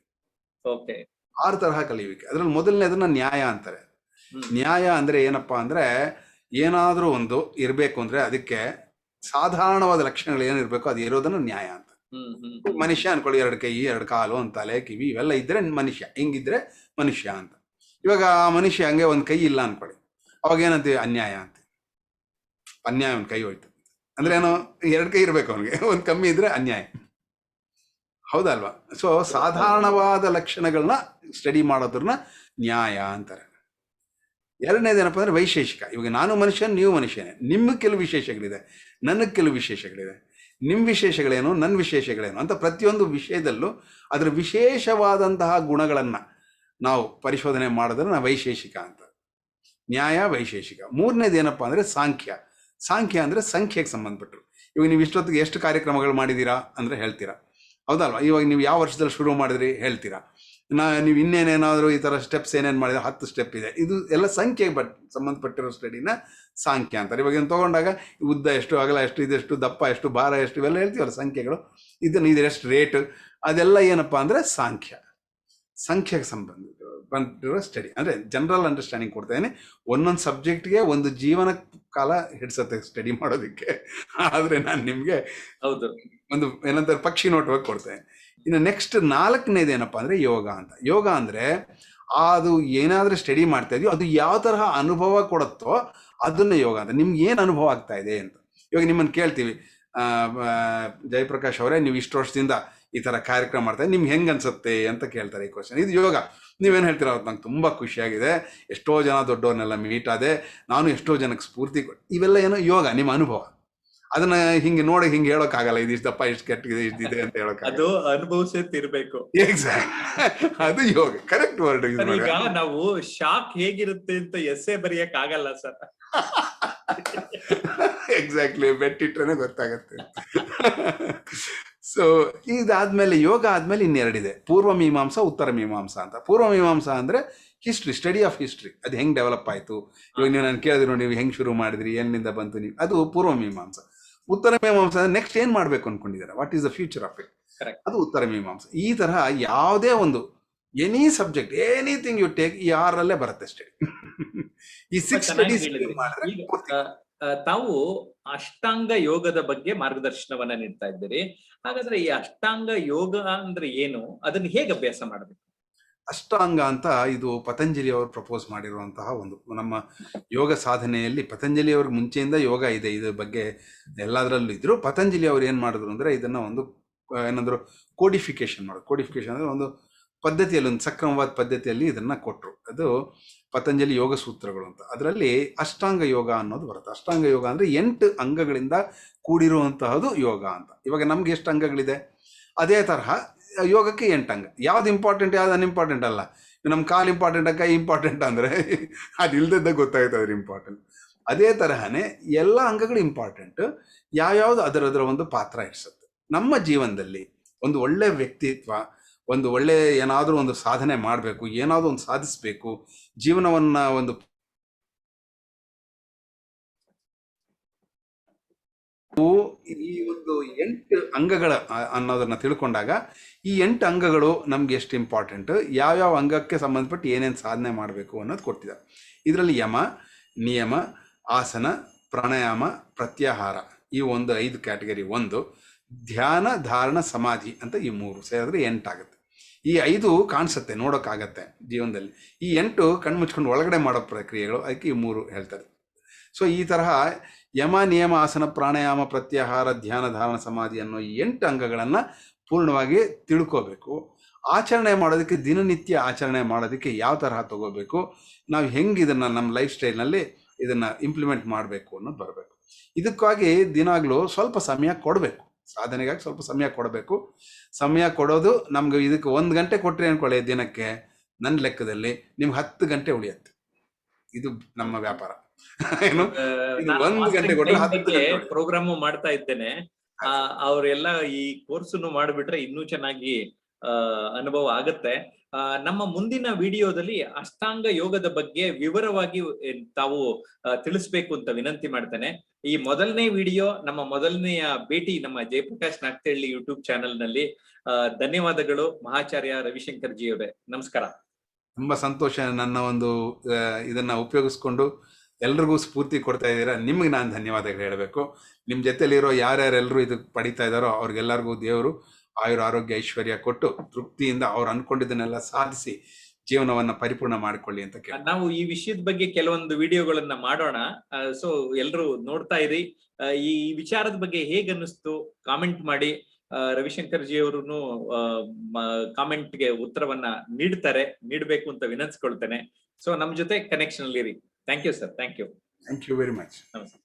6 ತರಹ ಕಲಿಯುವಿಕೆ. ಅದ್ರಲ್ಲಿ ಮೊದಲನೇದನ್ನ ನ್ಯಾಯ ಅಂತಾರೆ. ನ್ಯಾಯ ಅಂದ್ರೆ ಏನಪ್ಪಾ ಅಂದ್ರೆ, ಏನಾದ್ರೂ ಒಂದು ಇರ್ಬೇಕು ಅಂದ್ರೆ ಅದಕ್ಕೆ ಸಾಧಾರಣವಾದ ಲಕ್ಷಣಗಳು ಏನಿರ್ಬೇಕು ಅದು ಇರೋದನ್ನ ನ್ಯಾಯ ಅಂತ. ಮನುಷ್ಯ ಅನ್ಕೊಳ್ಳಿ, 2 ಕೈ 2 ಕಾಲು, 1 ತಲೆ, ಕಿವಿ, ಇವೆಲ್ಲ ಇದ್ರೆ ಮನುಷ್ಯ, ಹಿಂಗಿದ್ರೆ ಮನುಷ್ಯ ಅಂತ. ಇವಾಗ ಆ ಮನುಷ್ಯ ಹಂಗೆ 1 ಕೈ ಇಲ್ಲ ಅನ್ಕೊಳ್ಳಿ, ಅವಾಗ ಏನಂತೀವಿ? ಅನ್ಯಾಯ ಅಂತ. ಅನ್ಯಾಯ, 1 ಕೈ ಹೋಯ್ತು ಅಂದ್ರೆ ಏನೋ, 2 ಕೈ ಇರ್ಬೇಕು ಅವನಿಗೆ, 1 ಕಮ್ಮಿ ಇದ್ರೆ ಅನ್ಯಾಯ. ಹೌದಲ್ವಾ? ಸೊ ಸಾಧಾರಣವಾದ ಲಕ್ಷಣಗಳನ್ನ ಸ್ಟಡಿ ಮಾಡೋದ್ರನ್ನ ನ್ಯಾಯ ಅಂತಾರೆ. ಎರಡನೇದೇನಪ್ಪ ಅಂದ್ರೆ ವೈಶೇಷಿಕ. ಇವಾಗ ನಾನು ಮನುಷ್ಯ, ನೀವು ಮನುಷ್ಯನೇ. ನಿಮ್ಗೆ ಕೆಲವು ವಿಶೇಷಗಳಿದೆ, ನನಗೆ ಕೆಲವು ವಿಶೇಷಗಳಿದೆ. ನಿಮ್ಮ ವಿಶೇಷಗಳೇನು, ನನ್ನ ವಿಶೇಷಗಳೇನು ಅಂತ ಪ್ರತಿಯೊಂದು ವಿಷಯದಲ್ಲೂ ಅದರ ವಿಶೇಷವಾದಂತಹ ಗುಣಗಳನ್ನ ನಾವು ಪರಿಶೋಧನೆ ಮಾಡೋದನ್ನ ವೈಶೇಷಿಕ ಅಂತ. ನ್ಯಾಯ, ವೈಶೇಷಿಕ. ಮೂರನೇದೇನಪ್ಪ ಅಂದ್ರೆ ಸಾಂಖ್ಯ. ಸಾಂಖ್ಯ ಅಂದ್ರೆ ಸಂಖ್ಯೆಗೆ ಸಂಬಂಧಪಟ್ಟರು. ಇವಾಗ ನೀವು ಇಷ್ಟೊತ್ತಿಗೆ ಎಷ್ಟು ಕಾರ್ಯಕ್ರಮಗಳು ಮಾಡಿದ್ದೀರಾ ಅಂದ್ರೆ ಹೇಳ್ತೀರಾ, ಹೌದಲ್ವಾ? ಇವಾಗ ನೀವು ಯಾವ ವರ್ಷದಲ್ಲಿ ಶುರು ಮಾಡಿದ್ರಿ ಹೇಳ್ತೀರಾ. ನೀವು ಇನ್ನೇನೇನಾದರೂ ಈ ಥರ ಸ್ಟೆಪ್ಸ್ ಏನೇನು ಮಾಡಿದ್ರೆ 10 ಸ್ಟೆಪ್ ಇದೆ. ಇದು ಎಲ್ಲ ಸಂಖ್ಯೆಗೆ ಸಂಬಂಧಪಟ್ಟಿರೋ ಸ್ಟಡಿನ ಸಾಂಖ್ಯ ಅಂತಾರೆ. ಇವಾಗ ಏನು ತೊಗೊಂಡಾಗ ಉದ್ದ ಎಷ್ಟು, ಅಗಲ ಎಷ್ಟು, ಇದೆಷ್ಟು, ದಪ್ಪ ಎಷ್ಟು, ಭಾರ ಎಷ್ಟು, ಇವೆಲ್ಲ ಹೇಳ್ತೀವಲ್ಲ ಸಂಖ್ಯೆಗಳು. ಇದೆಷ್ಟು ರೇಟ್, ಅದೆಲ್ಲ ಏನಪ್ಪ ಅಂದರೆ ಸಂಖ್ಯೆಗೆ ಬಂದಿರೋ ಸ್ಟಡಿ. ಅಂದರೆ ಜನರಲ್ ಅಂಡರ್ಸ್ಟ್ಯಾಂಡಿಂಗ್ ಕೊಡ್ತೇನೆ. ಒಂದೊಂದು ಸಬ್ಜೆಕ್ಟ್ಗೆ ಒಂದು ಜೀವನ ಕಾಲ ಹಿಡ್ಸತ್ತೆ ಸ್ಟಡಿ ಮಾಡೋದಕ್ಕೆ. ಆದರೆ ನಾನು ನಿಮಗೆ ಒಂದು ಏನಂತಾರೆ ಪಕ್ಷಿ ನೋಟವಾಗಿ ಕೊಡ್ತೇನೆ. ಇನ್ನು ನೆಕ್ಸ್ಟ್ 4ನೇದು ಏನಪ್ಪ ಅಂದರೆ ಯೋಗ ಅಂತ. ಯೋಗ ಅಂದರೆ ಅದು ಏನಾದರೂ ಸ್ಟಡಿ ಮಾಡ್ತಾ ಇದೆಯೋ ಅದು ಯಾವ ತರಹ ಅನುಭವ ಕೊಡುತ್ತೋ ಅದನ್ನ ಯೋಗ ಅಂತ. ನಿಮ್ಗೆ ಏನು ಅನುಭವ ಆಗ್ತಾ ಇದೆ ಅಂತ. ಇವಾಗ ನಿಮ್ಮನ್ನು ಕೇಳ್ತೀವಿ, ಜಯಪ್ರಕಾಶ್ ಅವರೇ, ನೀವು ಇಷ್ಟು ವರ್ಷದಿಂದ ಈ ಥರ ಕಾರ್ಯಕ್ರಮ ಮಾಡ್ತಾರೆ, ನಿಮ್ಗೆ ಹೆಂಗೆ ಅನ್ಸುತ್ತೆ ಅಂತ ಕೇಳ್ತಾರೆ. ಈ ಕ್ವಶನ್ ಇದು ಯೋಗ. ನೀವೇನು ಹೇಳ್ತೀರ? ಅವತ್ತು ನಂಗೆ ತುಂಬ ಖುಷಿಯಾಗಿದೆ, ಎಷ್ಟೋ ಜನ ದೊಡ್ಡವ್ರನ್ನೆಲ್ಲ ಮೀಟ್ ಆದೆ, ನಾನು ಎಷ್ಟೋ ಜನಕ್ಕೆ ಸ್ಫೂರ್ತಿ ಇವೆಲ್ಲ ಏನೋ ಯೋಗ, ನಿಮ್ಮ ಅನುಭವ. ಅದನ್ನ ಹಿಂಗೆ ನೋಡಿ ಹಿಂಗೆ ಹೇಳೋಕ್ಕಾಗಲ್ಲ, ಇದಿಷ್ಟು ದಪ್ಪ, ಇಷ್ಟು ಕೆಟ್ಟಿದೆ, ಇಷ್ಟಿದೆ ಅಂತ ಹೇಳೋಕ್ಕಾಗಲ್ಲ. ಅದು ಅನುಭವಿಸಿರ್ಬೇಕು. ಎಕ್ಸಾಕ್ಟ್, ಅದು ಯೋಗ. Correct word. ಈಗ ನಾವು ಶಾಕ್ ಹೇಗಿರುತ್ತೆ ಅಂತ ಎಸ್ಸೆ ಬರೆಯಕ್ ಆಗಲ್ಲ ಸರ್. ಎಕ್ಸಾಕ್ಟ್ಲಿ, ಬೆಟ್ಟಿಟ್ರೆ ಗೊತ್ತಾಗತ್ತೆ. ಸೊ ಇದಾದ್ಮೇಲೆ ಯೋಗ ಆದ್ಮೇಲೆ ಇನ್ನೆರಡಿದೆ, ಪೂರ್ವ ಮೀಮಾಂಸಾ, ಉತ್ತರ ಮೀಮಾಂಸಾ ಅಂತ. ಪೂರ್ವ ಮೀಮಾಂಸಾ ಅಂದ್ರೆ ಹಿಸ್ಟ್ರಿ, ಸ್ಟಡಿ ಆಫ್ ಹಿಸ್ಟ್ರಿ. ಅದು ಹೆಂಗೆ ಡೆವಲಪ್ ಆಯಿತು, ಇವಾಗ ನೀವು ನಾನು ಕೇಳಿದ್ರು, ನೀವು ಹೆಂಗೆ ಶುರು ಮಾಡಿದ್ರಿ, ಎಲ್ಲಿಂದ ಬಂತು ನೀವು, ಅದು ಪೂರ್ವ ಮೀಮಾಂಸಾ. ಉತ್ತರ ಮೀಮಾಂಸಾ ನೆಕ್ಸ್ಟ್ ಏನು ಮಾಡಬೇಕು ಅನ್ಕೊಂಡಿದ್ದಾರೆ, what is the future of it, ಅದು ಉತ್ತರ ಮೀಮಾಂಸಾ. ಈ ತರಹ ಯಾವುದೇ ಒಂದು any subject, anything you take, ಈ 6ರಲ್ಲೇ ಬರುತ್ತೆ ಸ್ಟಡಿ. ಈ 6 ಸ್ಟಡೀಸ್ ತಾವು ಅಷ್ಟಾಂಗ ಯೋಗದ ಬಗ್ಗೆ ಮಾರ್ಗದರ್ಶನವನ್ನ ನೀಡ್ತಾ ಇದ್ದೀರಿ. ಹಾಗಾದ್ರೆ ಈ ಅಷ್ಟಾಂಗ ಯೋಗ ಅಂದ್ರೆ ಏನು, ಅದನ್ನ ಹೇಗೆ ಅಭ್ಯಾಸ ಮಾಡಬೇಕು? ಅಷ್ಟಾಂಗ ಅಂತ ಇದು ಪತಂಜಲಿ ಅವರು ಪ್ರಪೋಸ್ ಮಾಡಿರುವಂತಹ ಒಂದು ನಮ್ಮ ಯೋಗ ಸಾಧನೆಯಲ್ಲಿ. ಪತಂಜಲಿ ಅವ್ರಿಗೆ ಮುಂಚೆಯಿಂದ ಯೋಗ ಇದೆ, ಇದ್ರ ಬಗ್ಗೆ ಎಲ್ಲದರಲ್ಲೂ ಇದ್ರು. ಪತಂಜಲಿ ಅವ್ರು ಏನು ಮಾಡಿದ್ರು ಅಂದರೆ ಇದನ್ನ ಒಂದು ಏನಂದ್ರು ಕೋಡಿಫಿಕೇಶನ್ ಮಾಡೋದು. ಕೋಡಿಫಿಕೇಶನ್ ಅಂದರೆ ಒಂದು ಪದ್ಧತಿಯಲ್ಲಿ, ಒಂದು ಸಕ್ರಮವಾದ ಪದ್ಧತಿಯಲ್ಲಿ ಇದನ್ನ ಕೊಟ್ಟರು. ಅದು ಪತಂಜಲಿ ಯೋಗ ಸೂತ್ರಗಳು ಅಂತ. ಅದರಲ್ಲಿ ಅಷ್ಟಾಂಗ ಯೋಗ ಅನ್ನೋದು ಬರುತ್ತೆ. ಅಷ್ಟಾಂಗ ಯೋಗ ಅಂದರೆ 8 ಅಂಗಗಳಿಂದ ಕೂಡಿರುವಂತಹದ್ದು ಯೋಗ ಅಂತ. ಇವಾಗ ನಮ್ಗೆ ಎಷ್ಟು ಅಂಗಗಳಿದೆ, ಅದೇ ತರಹ ಯೋಗಕ್ಕೆ 8 ಅಂಗ. ಯಾವ್ದು ಇಂಪಾರ್ಟೆಂಟ್ ಯಾವ್ದು ಅನ್ಇಂಪಾರ್ಟೆಂಟ್ ಅಲ್ಲ. ನಮ್ಮ ಕಾಲು ಇಂಪಾರ್ಟೆಂಟ್ ಕೈ ಇಂಪಾರ್ಟೆಂಟ್ ಅಂದರೆ ಅದು ಇಲ್ದಿದ್ದಾಗ ಗೊತ್ತಾಗುತ್ತೆ ಅದ್ರ ಇಂಪಾರ್ಟೆಂಟ್. ಅದೇ ತರಹನೇ ಎಲ್ಲ ಅಂಗಗಳು ಇಂಪಾರ್ಟೆಂಟ್. ಯಾವ್ಯಾವ್ದು ಅದರ ಒಂದು ಪಾತ್ರ ಇರಿಸುತ್ತೆ ನಮ್ಮ ಜೀವನದಲ್ಲಿ. ಒಂದು ಒಳ್ಳೆ ವ್ಯಕ್ತಿತ್ವ, ಒಂದು ಒಳ್ಳೆ ಏನಾದರೂ ಒಂದು ಸಾಧನೆ ಮಾಡಬೇಕು, ಏನಾದರೂ ಒಂದು ಸಾಧಿಸಬೇಕು, ಜೀವನವನ್ನ ಒಂದು ಈ ಒಂದು 8 ಅಂಗಗಳ ಅನ್ನೋದನ್ನ ತಿಳ್ಕೊಂಡಾಗ ಈ 8 ಅಂಗಗಳು ನಮ್ಗೆ ಎಷ್ಟು ಇಂಪಾರ್ಟೆಂಟ್, ಯಾವ್ಯಾವ ಅಂಗಕ್ಕೆ ಸಂಬಂಧಪಟ್ಟು ಏನೇನು ಸಾಧನೆ ಮಾಡಬೇಕು ಅನ್ನೋದು ಕೊಡ್ತಿದ್ದಾರೆ. ಇದರಲ್ಲಿ ಯಮ, ನಿಯಮ, ಆಸನ, ಪ್ರಾಣಾಯಾಮ, ಪ್ರತ್ಯಾಹಾರ ಈ ಒಂದು 5 ಕ್ಯಾಟಗರಿ. ಒಂದು ಧ್ಯಾನ, ಧಾರಣ, ಸಮಾಧಿ ಅಂತ ಈ 3 ಸೇರಿದ್ರೆ 8 ಆಗುತ್ತೆ. ಈ 5 ಕಾಣಿಸುತ್ತೆ, ನೋಡೋಕ್ಕಾಗತ್ತೆ ಜೀವನದಲ್ಲಿ. ಈ 8 ಕಣ್ಮುಚ್ಕೊಂಡು ಒಳಗಡೆ ಮಾಡೋ ಪ್ರಕ್ರಿಯೆಗಳು, ಅದಕ್ಕೆ ಈ 3 ಹೇಳ್ತಾರೆ. ಸೊ ಈ ತರಹ ಯಮ, ನಿಯಮ, ಆಸನ, ಪ್ರಾಣಾಯಾಮ, ಪ್ರತ್ಯಾಹಾರ, ಧ್ಯಾನ, ಧಾರಣ, ಸಮಾಧಿ ಅನ್ನೋ ಈ 8 ಅಂಗಗಳನ್ನು ಪೂರ್ಣವಾಗಿ ತಿಳ್ಕೋಬೇಕು. ಆಚರಣೆ ಮಾಡೋದಕ್ಕೆ, ದಿನನಿತ್ಯ ಆಚರಣೆ ಮಾಡೋದಕ್ಕೆ ಯಾವ ತರಹ ತಗೋಬೇಕು, ನಾವು ಹೆಂಗೆ ಇದನ್ನು ನಮ್ಮ ಲೈಫ್ ಸ್ಟೈಲ್ನಲ್ಲಿ ಇದನ್ನು ಇಂಪ್ಲಿಮೆಂಟ್ ಮಾಡಬೇಕು ಅನ್ನೋದು ಬರಬೇಕು. ಇದಕ್ಕಾಗಿ ದಿನಾಗಲೂ ಸ್ವಲ್ಪ ಸಮಯ ಕೊಡಬೇಕು, ಸಾಧನೆಗಾಗಿ ಸ್ವಲ್ಪ ಸಮಯ ಕೊಡಬೇಕು. ಸಮಯ ಕೊಡೋದು ನಮ್ಗೆ ಇದಕ್ಕೆ 1 ಗಂಟೆ ಕೊಟ್ಟರೆ ಅನ್ಕೊಳ್ಳಿ ದಿನಕ್ಕೆ, ನನ್ನ ಲೆಕ್ಕದಲ್ಲಿ ನಿಮ್ಗೆ 10 ಗಂಟೆ ಉಳಿಯುತ್ತೆ. ಇದು ನಮ್ಮ ವ್ಯಾಪಾರ. ಏನು 1 ಗಂಟೆ ಕೊಟ್ಟರೆ 10 ಗಂಟೆ ಪ್ರೋಗ್ರಾಮು ಮಾಡ್ತಾ ಇದ್ದೇನೆ. ಅವರೆಲ್ಲ ಈ ಕೋರ್ಸನ್ನು ಮಾಡಿಬಿಟ್ರೆ ಇನ್ನೂ ಚೆನ್ನಾಗಿ ಅನುಭವ ಆಗುತ್ತೆ. ನಮ್ಮ ಮುಂದಿನ ವಿಡಿಯೋದಲ್ಲಿ ಅಷ್ಟಾಂಗ ಯೋಗದ ಬಗ್ಗೆ ವಿವರವಾಗಿ ತಾವು ತಿಳಿಸ್ಬೇಕು ಅಂತ ವಿನಂತಿ ಮಾಡ್ತೇನೆ. ಈ ಮೊದಲನೇ ವಿಡಿಯೋ, ನಮ್ಮ ಮೊದಲನೆಯ ಭೇಟಿ ನಮ್ಮ ಜಯಪ್ರಕಾಶ್ ನಾಗ್ತಿಹಳ್ಳಿ ಯೂಟ್ಯೂಬ್ ಚಾನೆಲ್ ನಲ್ಲಿ. ಧನ್ಯವಾದಗಳು ಮಹಾಚಾರ್ಯ ರವಿಶಂಕರ್ ಜಿ ಅವರೇ, ನಮಸ್ಕಾರ. ತುಂಬಾ ಸಂತೋಷ. ನನ್ನ ಒಂದು ಇದನ್ನ ಉಪಯೋಗಿಸ್ಕೊಂಡು ಎಲ್ರಿಗೂ ಸ್ಫೂರ್ತಿ ಕೊಡ್ತಾ ಇದ್ದೀರಾ, ನಿಮ್ಗೆ ನಾನು ಧನ್ಯವಾದಗಳು ಹೇಳಬೇಕು. ನಿಮ್ಮ ಜೊತೆಲಿರೋ ಯಾರ್ಯಾರೆಲ್ಲರೂ ಇದು ಪಡಿತಾ ಇದ್ದಾರೋ ಅವ್ರಿಗೆಲ್ಲರಿಗೂ ದೇವರು ಆಯುರ, ಆರೋಗ್ಯ, ಐಶ್ವರ್ಯ ಕೊಟ್ಟು ತೃಪ್ತಿಯಿಂದ ಅವ್ರು ಅನ್ಕೊಂಡಿದ್ದನ್ನೆಲ್ಲ ಸಾಧಿಸಿ ಜೀವನವನ್ನ ಪರಿಪೂರ್ಣ ಮಾಡಿಕೊಳ್ಳಿ ಅಂತ ಕೇಳಿ. ನಾವು ಈ ವಿಷಯದ ಬಗ್ಗೆ ಕೆಲವೊಂದು ವಿಡಿಯೋಗಳನ್ನ ಮಾಡೋಣ. ಸೊ ಎಲ್ಲರೂ ನೋಡ್ತಾ ಇರಿ. ಈ ವಿಚಾರದ ಬಗ್ಗೆ ಹೇಗೆ ಅನ್ನಿಸ್ತು ಕಾಮೆಂಟ್ ಮಾಡಿ. ರವಿಶಂಕರ್ ಜಿ ಅವರುನು ಕಾಮೆಂಟ್ಗೆ ಉತ್ತರವನ್ನ ನೀಡಬೇಕು ಅಂತ ವಿನಂತಿಸ್ಕೊಳ್ತೇನೆ. ಸೊ ನಮ್ ಜೊತೆ ಕನೆಕ್ಷನ್ ಅಲ್ಲಿ ಇರಿ. Thank you sir. Thank you very much. ನಮಸ್ಕಾರ.